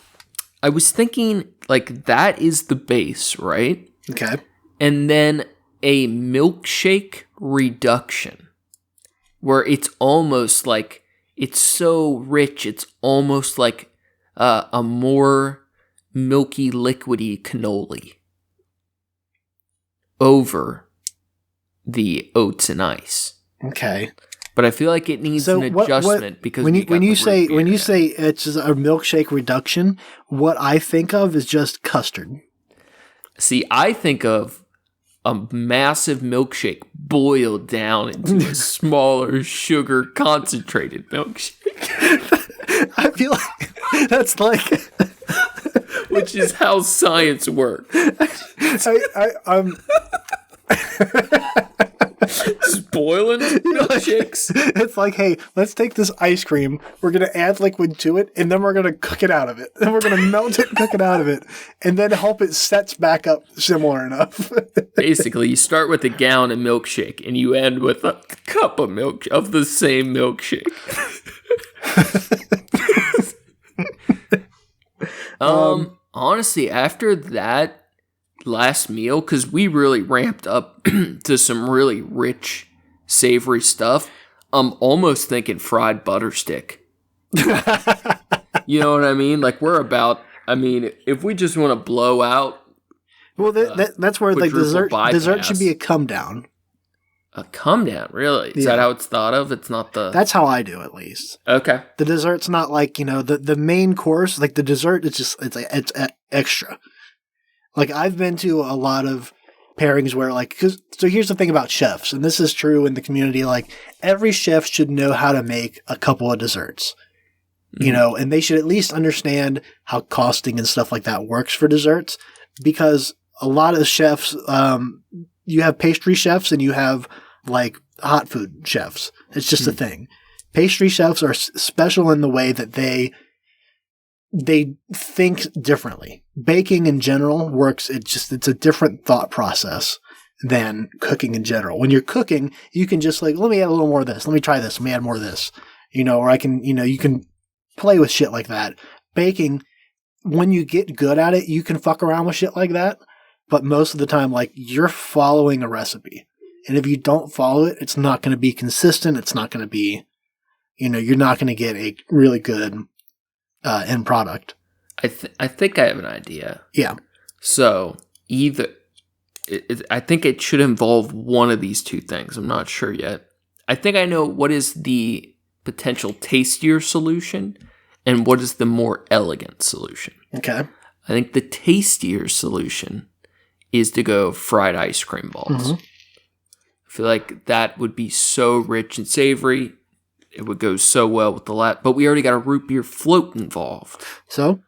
I was thinking like that is the base, right? Okay. And then a milkshake reduction where it's almost like it's so rich, it's almost like a more milky, liquidy cannoli over the oats and ice. Okay. But I feel like it needs an adjustment because when you say it's just a milkshake reduction, what I think of is just custard. See, I think of a massive milkshake boiled down into a smaller sugar concentrated milkshake. I feel like that's like which is how science works. I'm just boiling milkshakes. It's like, hey, let's take this ice cream. We're going to add liquid to it, and then we're going to cook it out of it. Then we're going to melt it and cook it out of it, and then hope it sets back up similar enough. Basically, you start with a gallon of milkshake, and you end with a cup of milk of the same milkshake. Honestly, after that last meal, because we really ramped up to some really rich, savory stuff, I'm almost thinking fried butter stick. You know what I mean? Like, if we just want to blow out. Well, that's where like dessert should be a come down. A come down, really? Is that how it's thought of? It's not the. That's how I do, at least. Okay. The dessert's not like the main course. Like the dessert, it's extra. Like I've been to a lot of pairings where like, so here's the thing about chefs, and this is true in the community, like every chef should know how to make a couple of desserts, you know, and they should at least understand how costing and stuff like that works for desserts, because a lot of chefs, you have pastry chefs and you have like hot food chefs. It's just a thing. Pastry chefs are special in the way that they think differently. Baking in general works. It's a different thought process than cooking in general. When you're cooking, you can just like, let me add a little more of this. Let me try this. Let me add more of this. You know, or I can, you know, you can play with shit like that. Baking, when you get good at it, you can fuck around with shit like that. But most of the time, like, you're following a recipe. And if you don't follow it, it's not going to be consistent. It's not going to be, you know, you're not going to get a really good end product. I think I have an idea. Yeah. So I think it should involve one of these two things. I'm not sure yet. I think I know what is the potential tastier solution and what is the more elegant solution. Okay. I think the tastier solution is to go fried ice cream balls. I feel like that would be so rich and savory. It would go so well with the but we already got a root beer float involved. So?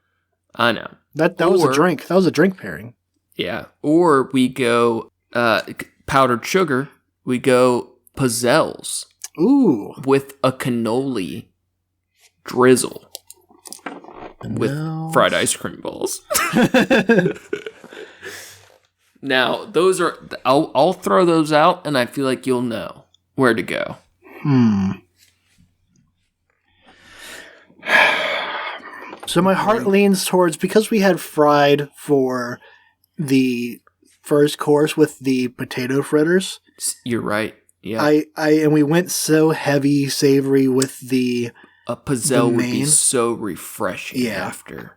I know. That was a drink. That was a drink pairing. Yeah. Or we go powdered sugar. We go pizzelles. Ooh. With a cannoli drizzle. With fried ice cream balls. Now, those are... I'll throw those out, and I feel like you'll know where to go. So my heart leans towards, because we had fried for the first course with the potato fritters. You're right. Yeah. And we went so heavy savory with a pizzelle would be so refreshing after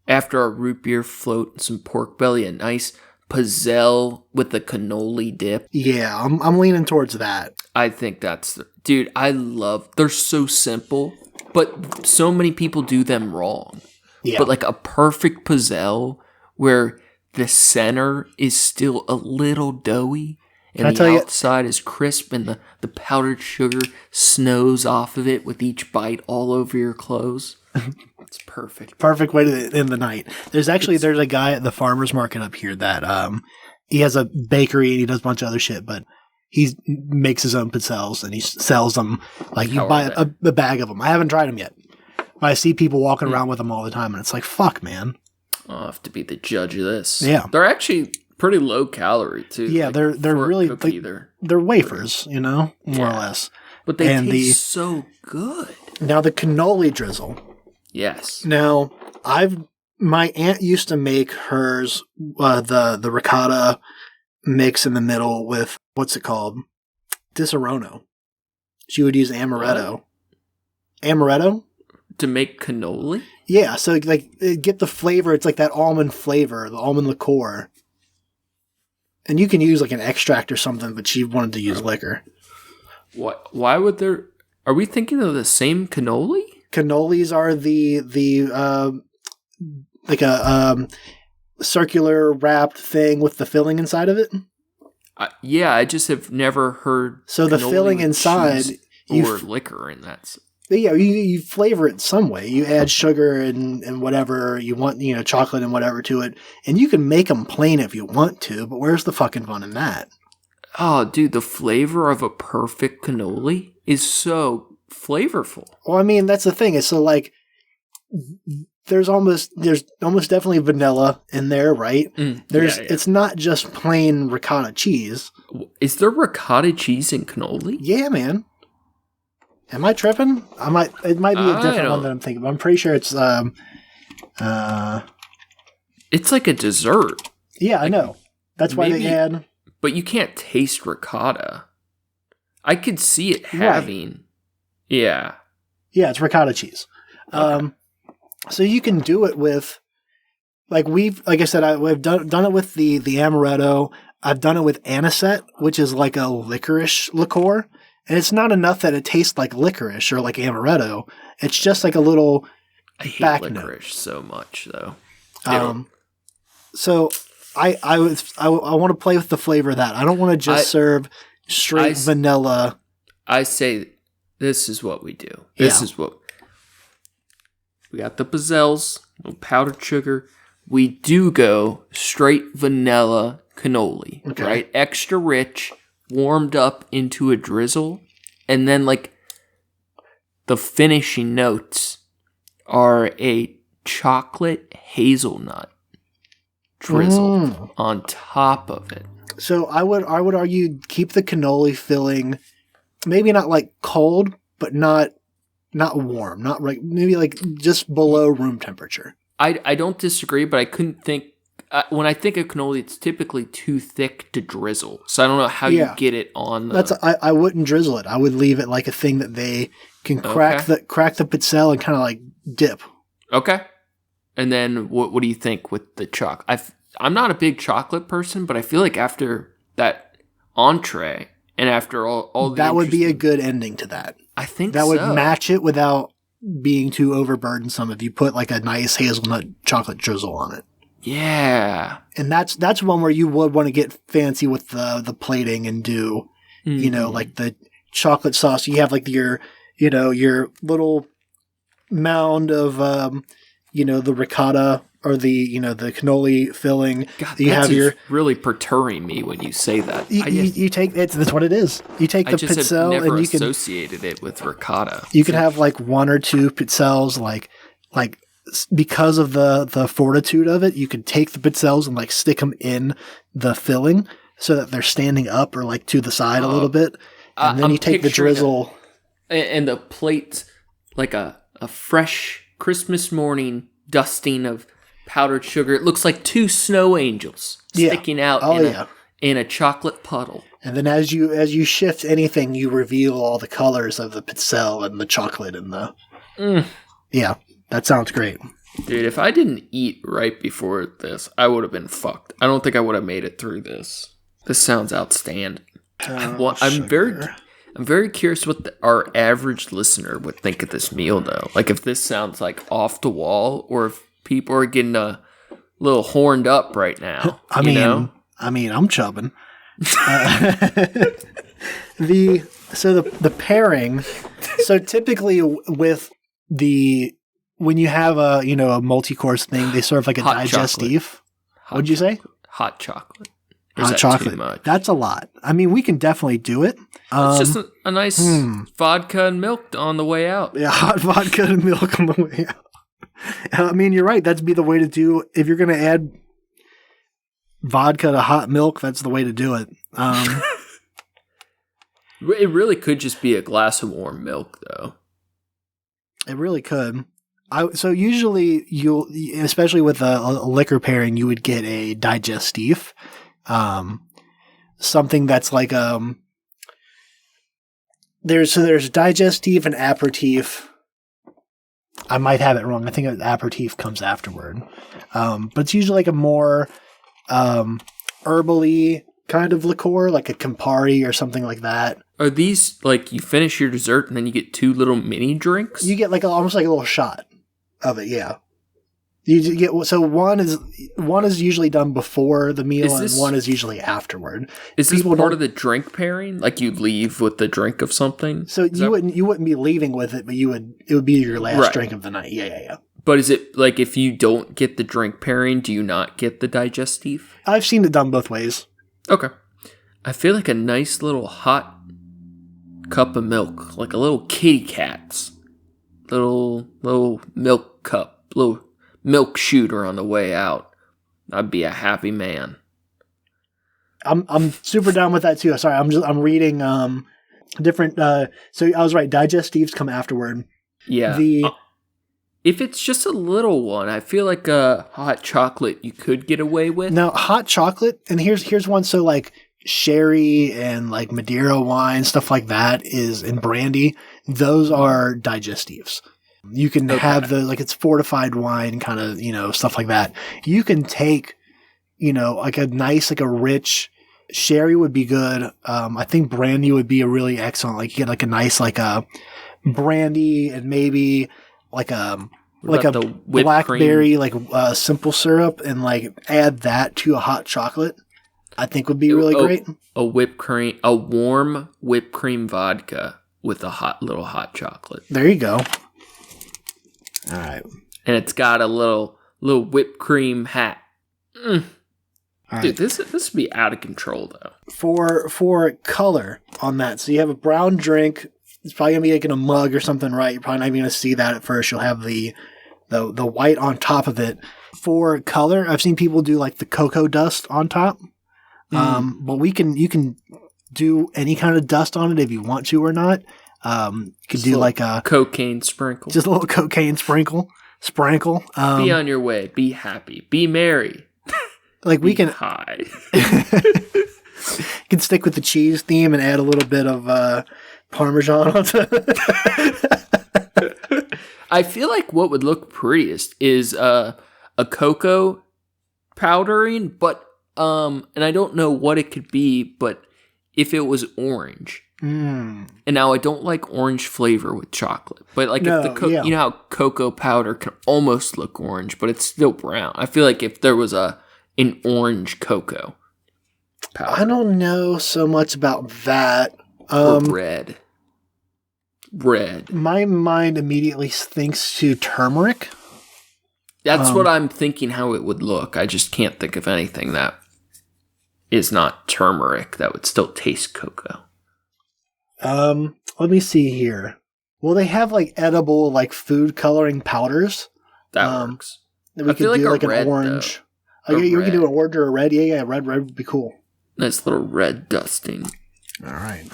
a root beer float and some pork belly, a nice pizzelle with a cannoli dip. Yeah, I'm leaning towards that. I think dude, they're so simple, but so many people do them wrong. Yeah. But like a perfect pizzelle where the center is still a little doughy and the outside is crisp and the powdered sugar snows off of it with each bite all over your clothes. It's perfect. Perfect way to end the night. There's a guy at the farmer's market up here that he has a bakery and he does a bunch of other shit, but he makes his own pizzelles and he sells them. Like you buy a bag of them. I haven't tried them yet. I see people walking around with them all the time and it's like, fuck, man. I'll have to be the judge of this. Yeah. They're actually pretty low calorie too. Yeah, they're really they're wafers, you know, more or less. But they taste so good. Now the cannoli drizzle. Yes. Now my aunt used to make hers the ricotta mix in the middle with what's it called? Disaronno. She would use amaretto. Amaretto? To make cannoli? Yeah, so like get the flavor. It's like that almond flavor, the almond liqueur. And you can use like an extract or something, but she wanted to use liquor. What? Why would there? Are we thinking of the same cannoli? Cannolis are like a circular wrapped thing with the filling inside of it. Yeah, I just have never heard. So the filling inside, or liquor in that. Yeah, you flavor it some way. You add sugar and whatever you want, you know, chocolate and whatever to it, and you can make them plain if you want to. But where's the fucking fun in that? Oh, dude, the flavor of a perfect cannoli is so flavorful. Well, I mean, that's the thing. It's so like there's almost definitely vanilla in there, right? It's not just plain ricotta cheese. Is there ricotta cheese in cannoli? Yeah, man. Am I tripping? It might be a different one that I'm thinking of. I'm pretty sure it's it's like a dessert. Yeah, I know. That's why they add. But you can't taste ricotta. I could see it having. Right. Yeah. Yeah, it's ricotta cheese. Okay. So you can do it with, like I said, we've done it with the amaretto. I've done it with anisette, which is like a licorice liqueur. And it's not enough that it tastes like licorice or like amaretto. It's just like a little I hate licorice so much, though. So I want to play with the flavor of that. I don't want to just serve straight vanilla. I say this is what we do. This Yeah. is what we got. The pizzelles, no powdered sugar. We do go straight vanilla cannoli, Okay. right? Extra rich, warmed up into a drizzle, and then like the finishing notes are a chocolate hazelnut drizzle on top of it. So I would argue keep the cannoli filling, maybe not like cold, but not warm, not right, maybe like just below room temperature. I don't disagree, but I couldn't think. When I think of cannoli, it's typically too thick to drizzle. So I don't know how you get it on the... I wouldn't drizzle it. I would leave it like a thing that they can crack the pizzelle and kind of like dip. Okay. And then what do you think with the chocolate? I'm not a big chocolate person, but I feel like after that entree and after all the that would be a good ending to that. I think that would match it without being too overburdensome if you put like a nice hazelnut chocolate drizzle on it. Yeah. And that's one where you would want to get fancy with the plating and do, like the chocolate sauce. You have like your little mound of, the ricotta or the cannoli filling. God, you have really perturbing me when you say that. You take that's what it is. You take the pizzelle and you can associated it with ricotta. You can have like one or two pizzelles, like because of the fortitude of it, you can take the pizzelles and like stick them in the filling so that they're standing up or like to the side a little bit, and then you take the drizzle and the plate like a fresh Christmas morning dusting of powdered sugar. It looks like two snow angels sticking out in a chocolate puddle. And then as you shift anything, you reveal all the colors of the pizzelle and the chocolate and the yeah. That sounds great. Dude, if I didn't eat right before this, I would have been fucked. I don't think I would have made it through this. This sounds outstanding. I'm very curious what our average listener would think of this meal, though. Like, if this sounds like off the wall, or if people are getting a little horned up right now. I mean, I'm chubbing. The pairing. So typically with when you have a multi-course thing, they serve like a digestif. What'd you say? Hot chocolate. Hot chocolate. That's a lot. I mean, we can definitely do it. It's just a nice vodka and milk on the way out. Yeah, hot vodka and milk on the way out. I mean, you're right. That'd be the way to do. If you're going to add vodka to hot milk, that's the way to do it. It really could just be a glass of warm milk, though. It really could. So usually especially with a liquor pairing, you would get a digestif, something that's like there's digestif and aperitif. I might have it wrong. I think aperitif comes afterward, but it's usually like a more herbally kind of liqueur, like a Campari or something like that. Are these like you finish your dessert and then you get two little mini drinks? You get like almost like a little shot of it, yeah. You get one is usually done before the meal and one is usually afterward. Is this part of the drink pairing? Like you leave with the drink of something? So you wouldn't be leaving with it, but it would be your last drink of the night. Yeah. But is it like if you don't get the drink pairing, do you not get the digestif? I've seen it done both ways. Okay. I feel like a nice little hot cup of milk, like a little kitty cat's little milk cup, little milk shooter on the way out. I'd be a happy man. I'm super down with that too. Sorry, I'm reading different. So I was right. Digestifs come afterward. Yeah. If it's just a little one, I feel like a hot chocolate you could get away with. Now, hot chocolate, and here's one. So like sherry and like Madeira wine, stuff like that is in brandy. Those are digestifs. You can have it's fortified wine kind of, stuff like that. You can take, like a nice, like a rich sherry would be good. I think brandy would be a really excellent, like you get like a nice, like a brandy and maybe like a What like a about the whipped blackberry, cream? like simple syrup, and like add that to a hot chocolate. I think would be really great. A warm whipped cream vodka with a little hot chocolate. There you go. All right. And it's got a little whipped cream hat. All Dude, this would be out of control though. For color on that, so you have a brown drink. It's probably gonna be like in a mug or something, right? You're probably not even gonna see that at first. You'll have the white on top of it. For color, I've seen people do like the cocoa dust on top. But you can do any kind of dust on it if you want to or not. You could do like a cocaine sprinkle. Just a little cocaine sprinkle. Be on your way. Be happy. Be merry. Like we can high. can stick with the cheese theme and add a little bit of Parmesan onto it. I feel like what would look prettiest is a cocoa powdering, but and I don't know what it could be, but if it was orange. And now I don't like orange flavor with chocolate, but like if the you know how cocoa powder can almost look orange, but it's still brown. I feel like if there was an orange cocoa powder. I don't know so much about that. Or red. My mind immediately thinks to turmeric. That's what I'm thinking how it would look. I just can't think of anything that is not turmeric that would still taste cocoa. Let me see here. Well, they have like edible like food coloring powders. That works. We could do like an orange. You can do an orange or a red. Yeah, red would be cool. Nice little red dusting. All right.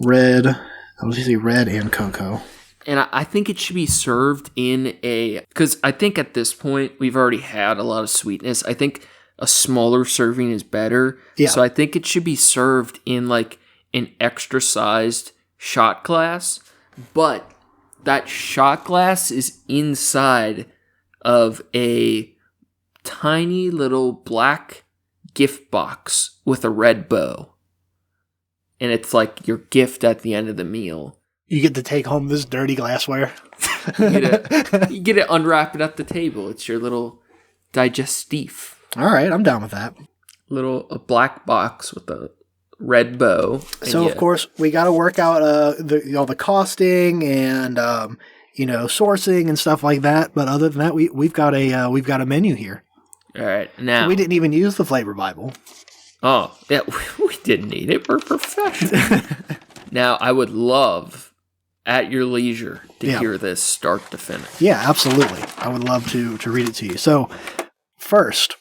Red. I was going to say red and cocoa. And I think it should be served in because I think at this point we've already had a lot of sweetness. I think a smaller serving is better. Yeah. So I think it should be served in like an extra sized shot glass, but that shot glass is inside of a tiny little black gift box with a red bow. And it's like your gift at the end of the meal. You get to take home this dirty glassware. You get it, unwrap it at the table. It's your little digestif. All right, I'm down with that. A black box with a red bow. So of course we got to work out all the costing and sourcing and stuff like that. But other than that, we've got a menu here. All right, now we didn't even use the flavor Bible. Oh yeah, we didn't need it. We're professional. Now I would love, at your leisure, to hear this start to finish. Yeah, absolutely. I would love to read it to you. So first,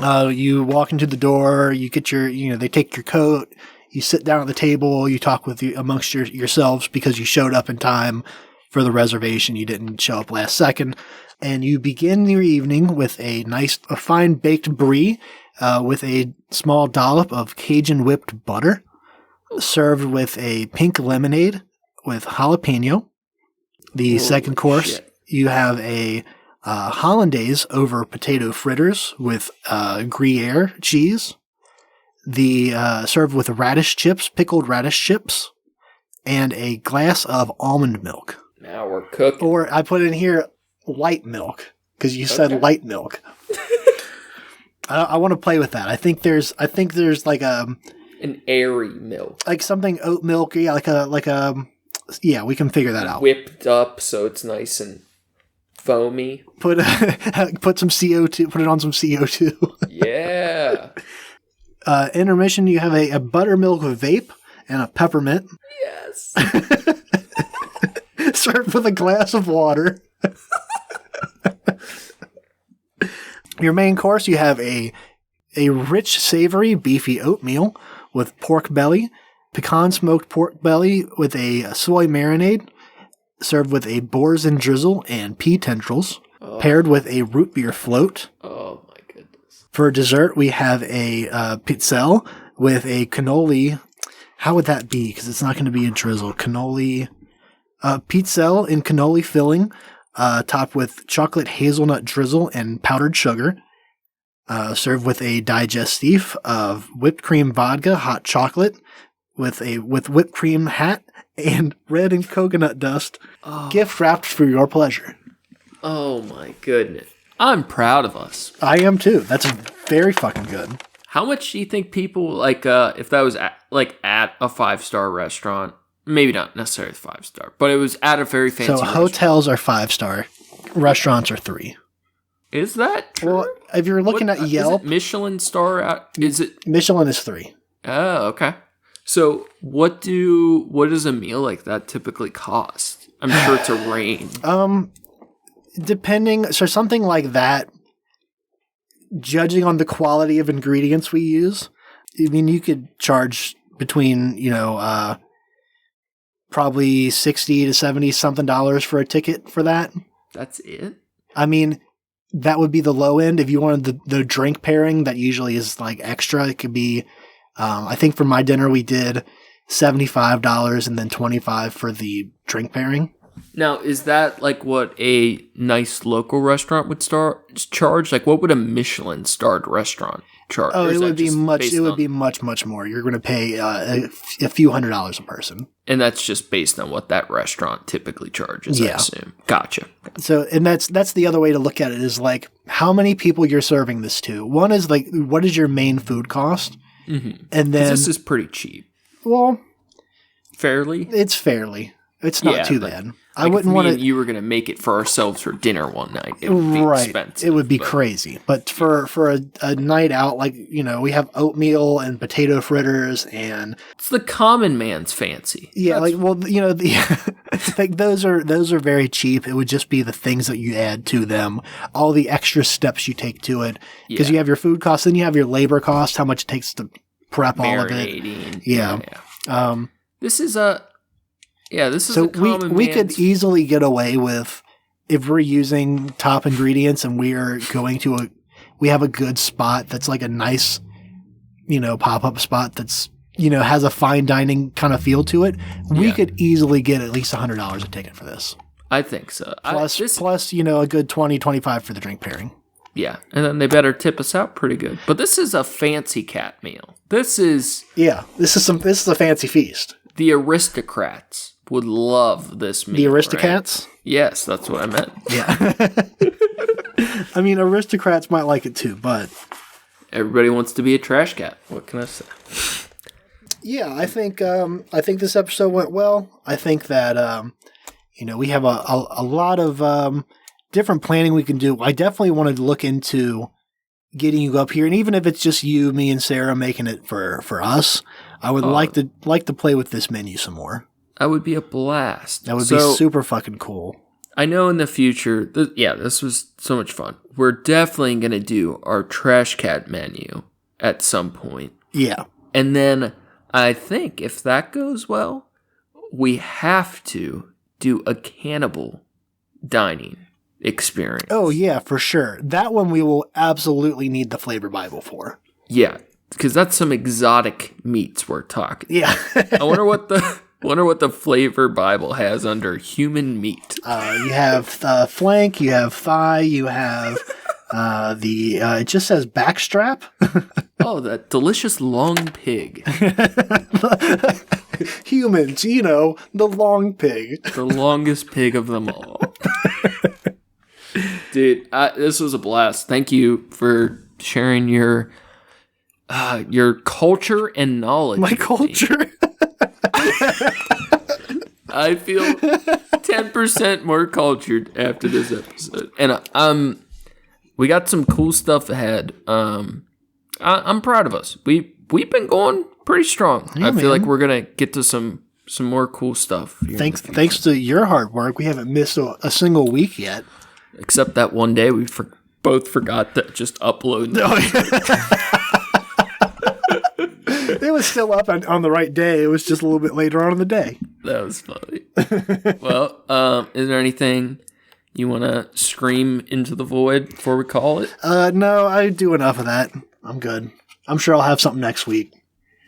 you walk into the door. You get they take your coat. You sit down at the table. You talk amongst yourselves because you showed up in time for the reservation. You didn't show up last second. And you begin your evening with a fine baked brie with a small dollop of Cajun whipped butter, served with a pink lemonade with jalapeno. The second course, you have a hollandaise over potato fritters with Gruyere cheese. Served with pickled radish chips, and a glass of almond milk. Now we're cooking. Or I put in here light milk because you said light milk. I want to play with that. I think there's like an airy milk, like something oat milk. Yeah, yeah. We can figure that out. Whipped up so it's nice and foamy. Put some CO2. Put it on some CO2. Yeah. Intermission. You have a buttermilk vape and a peppermint. Yes. Served with a glass of water. Your main course, you have a rich, savory, beefy oatmeal with pork belly, pecan smoked pork belly with a soy marinade, served with a boars and drizzle and pea tendrils, paired with a root beer float. Oh my goodness. For dessert, we have a pizzelle with a cannoli. How would that be? Because it's not going to be a drizzle. Cannoli. Pizzelle in cannoli filling. Topped with chocolate hazelnut drizzle and powdered sugar. Served with a digestif of whipped cream vodka, hot chocolate, with whipped cream hat and red and coconut dust, gift wrapped for your pleasure. Oh my goodness. I'm proud of us. I am too. That's very fucking good. How much do you think people, like, if that was at a 5-star restaurant, maybe not necessarily 5-star, but it was at a very fancy So hotels are 5-star, restaurants are 3. Is that true? Well, if you're looking at Yelp, is it Michelin star, is it? Michelin is 3. Oh, okay. So what does a meal like that typically cost? I'm sure it's a range. Depending, so something like that, judging on the quality of ingredients we use, I mean, you could charge between, probably $60 to $70 something for a ticket for that. That's it? I mean, that would be the low end. If you wanted the drink pairing, that usually is like extra. It could be, I think for my dinner we did $75 and then $25 for the drink pairing. Now, is that like what a nice local restaurant would charge? Like, what would a Michelin-starred restaurant charge? Oh, it would be much. It would be much more. You're going to pay a few $100s a person, and that's just based on what that restaurant typically charges. I assume. Gotcha. So, and that's the other way to look at it is like how many people you're serving this to. One is like, what is your main food cost, and then this is pretty cheap. Well, fairly. It's fairly. It's not too bad. Like I wouldn't want to. You were going to make it for ourselves for dinner one night. It would be expensive. It would be crazy. But for a night out, like, we have oatmeal and potato fritters and it's the common man's fancy. Yeah, like those are very cheap. It would just be the things that you add to them, all the extra steps you take to it, because you have your food costs, then you have your labor cost, how much it takes to prep all of it. Yeah. This is a. Yeah, this is so a common we could easily get away with if we're using top ingredients and we are going to we have a good spot that's like a nice, pop-up spot that's, has a fine dining kind of feel to it. We could easily get at least $100 a ticket for this. I think so. Plus, a good $20-$25 for the drink pairing. Yeah, and then they better tip us out pretty good. But this is a fancy cat meal. This is this is a fancy feast. The aristocrats would love this meal. The Aristocats? Right? Yes, that's what I meant. Yeah. I mean, aristocrats might like it too, but everybody wants to be a trash cat. What can I say? Yeah, I think this episode went well. I think that we have a lot of different planning we can do. I definitely wanted to look into getting you up here, and even if it's just you, me, and Sarah making it for us, I would like to play with this menu some more. That would be a blast. That would be super fucking cool. I know in the future, this was so much fun. We're definitely going to do our trash cat menu at some point. Yeah. And then I think if that goes well, we have to do a cannibal dining experience. Oh, yeah, for sure. That one we will absolutely need the flavor Bible for. Yeah, because that's some exotic meats we're talking. Yeah. I wonder what the flavor Bible has under human meat. You have flank, you have thigh, you have it just says backstrap. Oh, that delicious long pig. Humans, the long pig. The longest pig of them all. Dude, this was a blast. Thank you for sharing your culture and knowledge. My culture? I feel 10% more cultured after this episode. And we got some cool stuff ahead. I'm proud of us. We've been going pretty strong. Yeah, I feel like we're going to get to some more cool stuff. Thanks to your hard work, we haven't missed a single week yet. Except that one day we both forgot to just upload. It was still up on the right day. It was just a little bit later on in the day. That was funny. Well, is there anything you want to scream into the void before we call it? No, I do enough of that. I'm good. I'm sure I'll have something next week.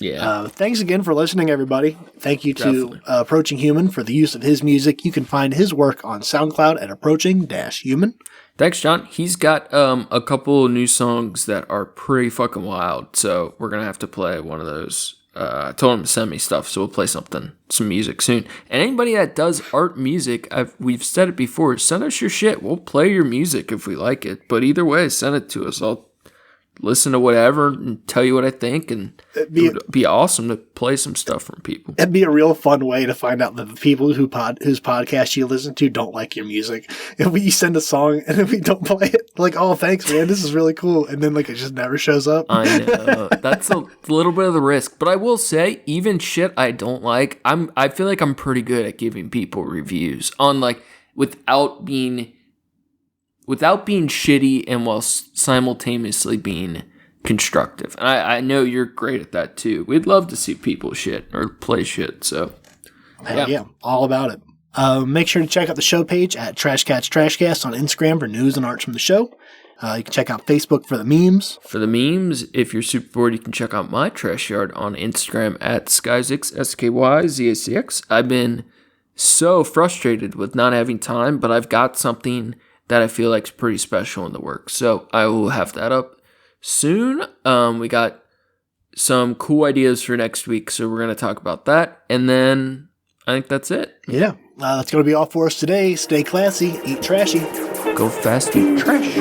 Yeah. Thanks again for listening, everybody. Thank you to Approaching Human for the use of his music. You can find his work on SoundCloud at Approaching-Human. Thanks, John. He's got a couple new songs that are pretty fucking wild, so we're going to have to play one of those I told him to send me stuff, so we'll play some music soon. And anybody that does art music, we've said it before, send us your shit. We'll play your music if we like it. But either way, send it to us. I'll listen to whatever and tell you what I think, and it would be awesome to play some stuff from people. It'd be a real fun way to find out that the people whose podcast you listen to don't like your music. If we send a song and then we don't play it, like, oh, thanks, man, this is really cool, and then like it just never shows up. I know. That's a little bit of the risk, but I will say, even shit I don't like, I feel like I'm pretty good at giving people reviews on, like, without being shitty and while simultaneously being constructive. And I know you're great at that too. We'd love to see people shit or play shit. So, yeah, all about it. Make sure to check out the show page at Trashcast on Instagram for news and arts from the show. You can check out Facebook for the memes. For the memes, if you're super bored, you can check out my trash yard on Instagram at Skyzix, SKYZACX. I've been so frustrated with not having time, but I've got something that I feel like is pretty special in the works. So I will have that up soon. We got some cool ideas for next week, so we're going to talk about that. And then I think that's it. Yeah, that's going to be all for us today. Stay classy, eat trashy. Go fast, eat trash.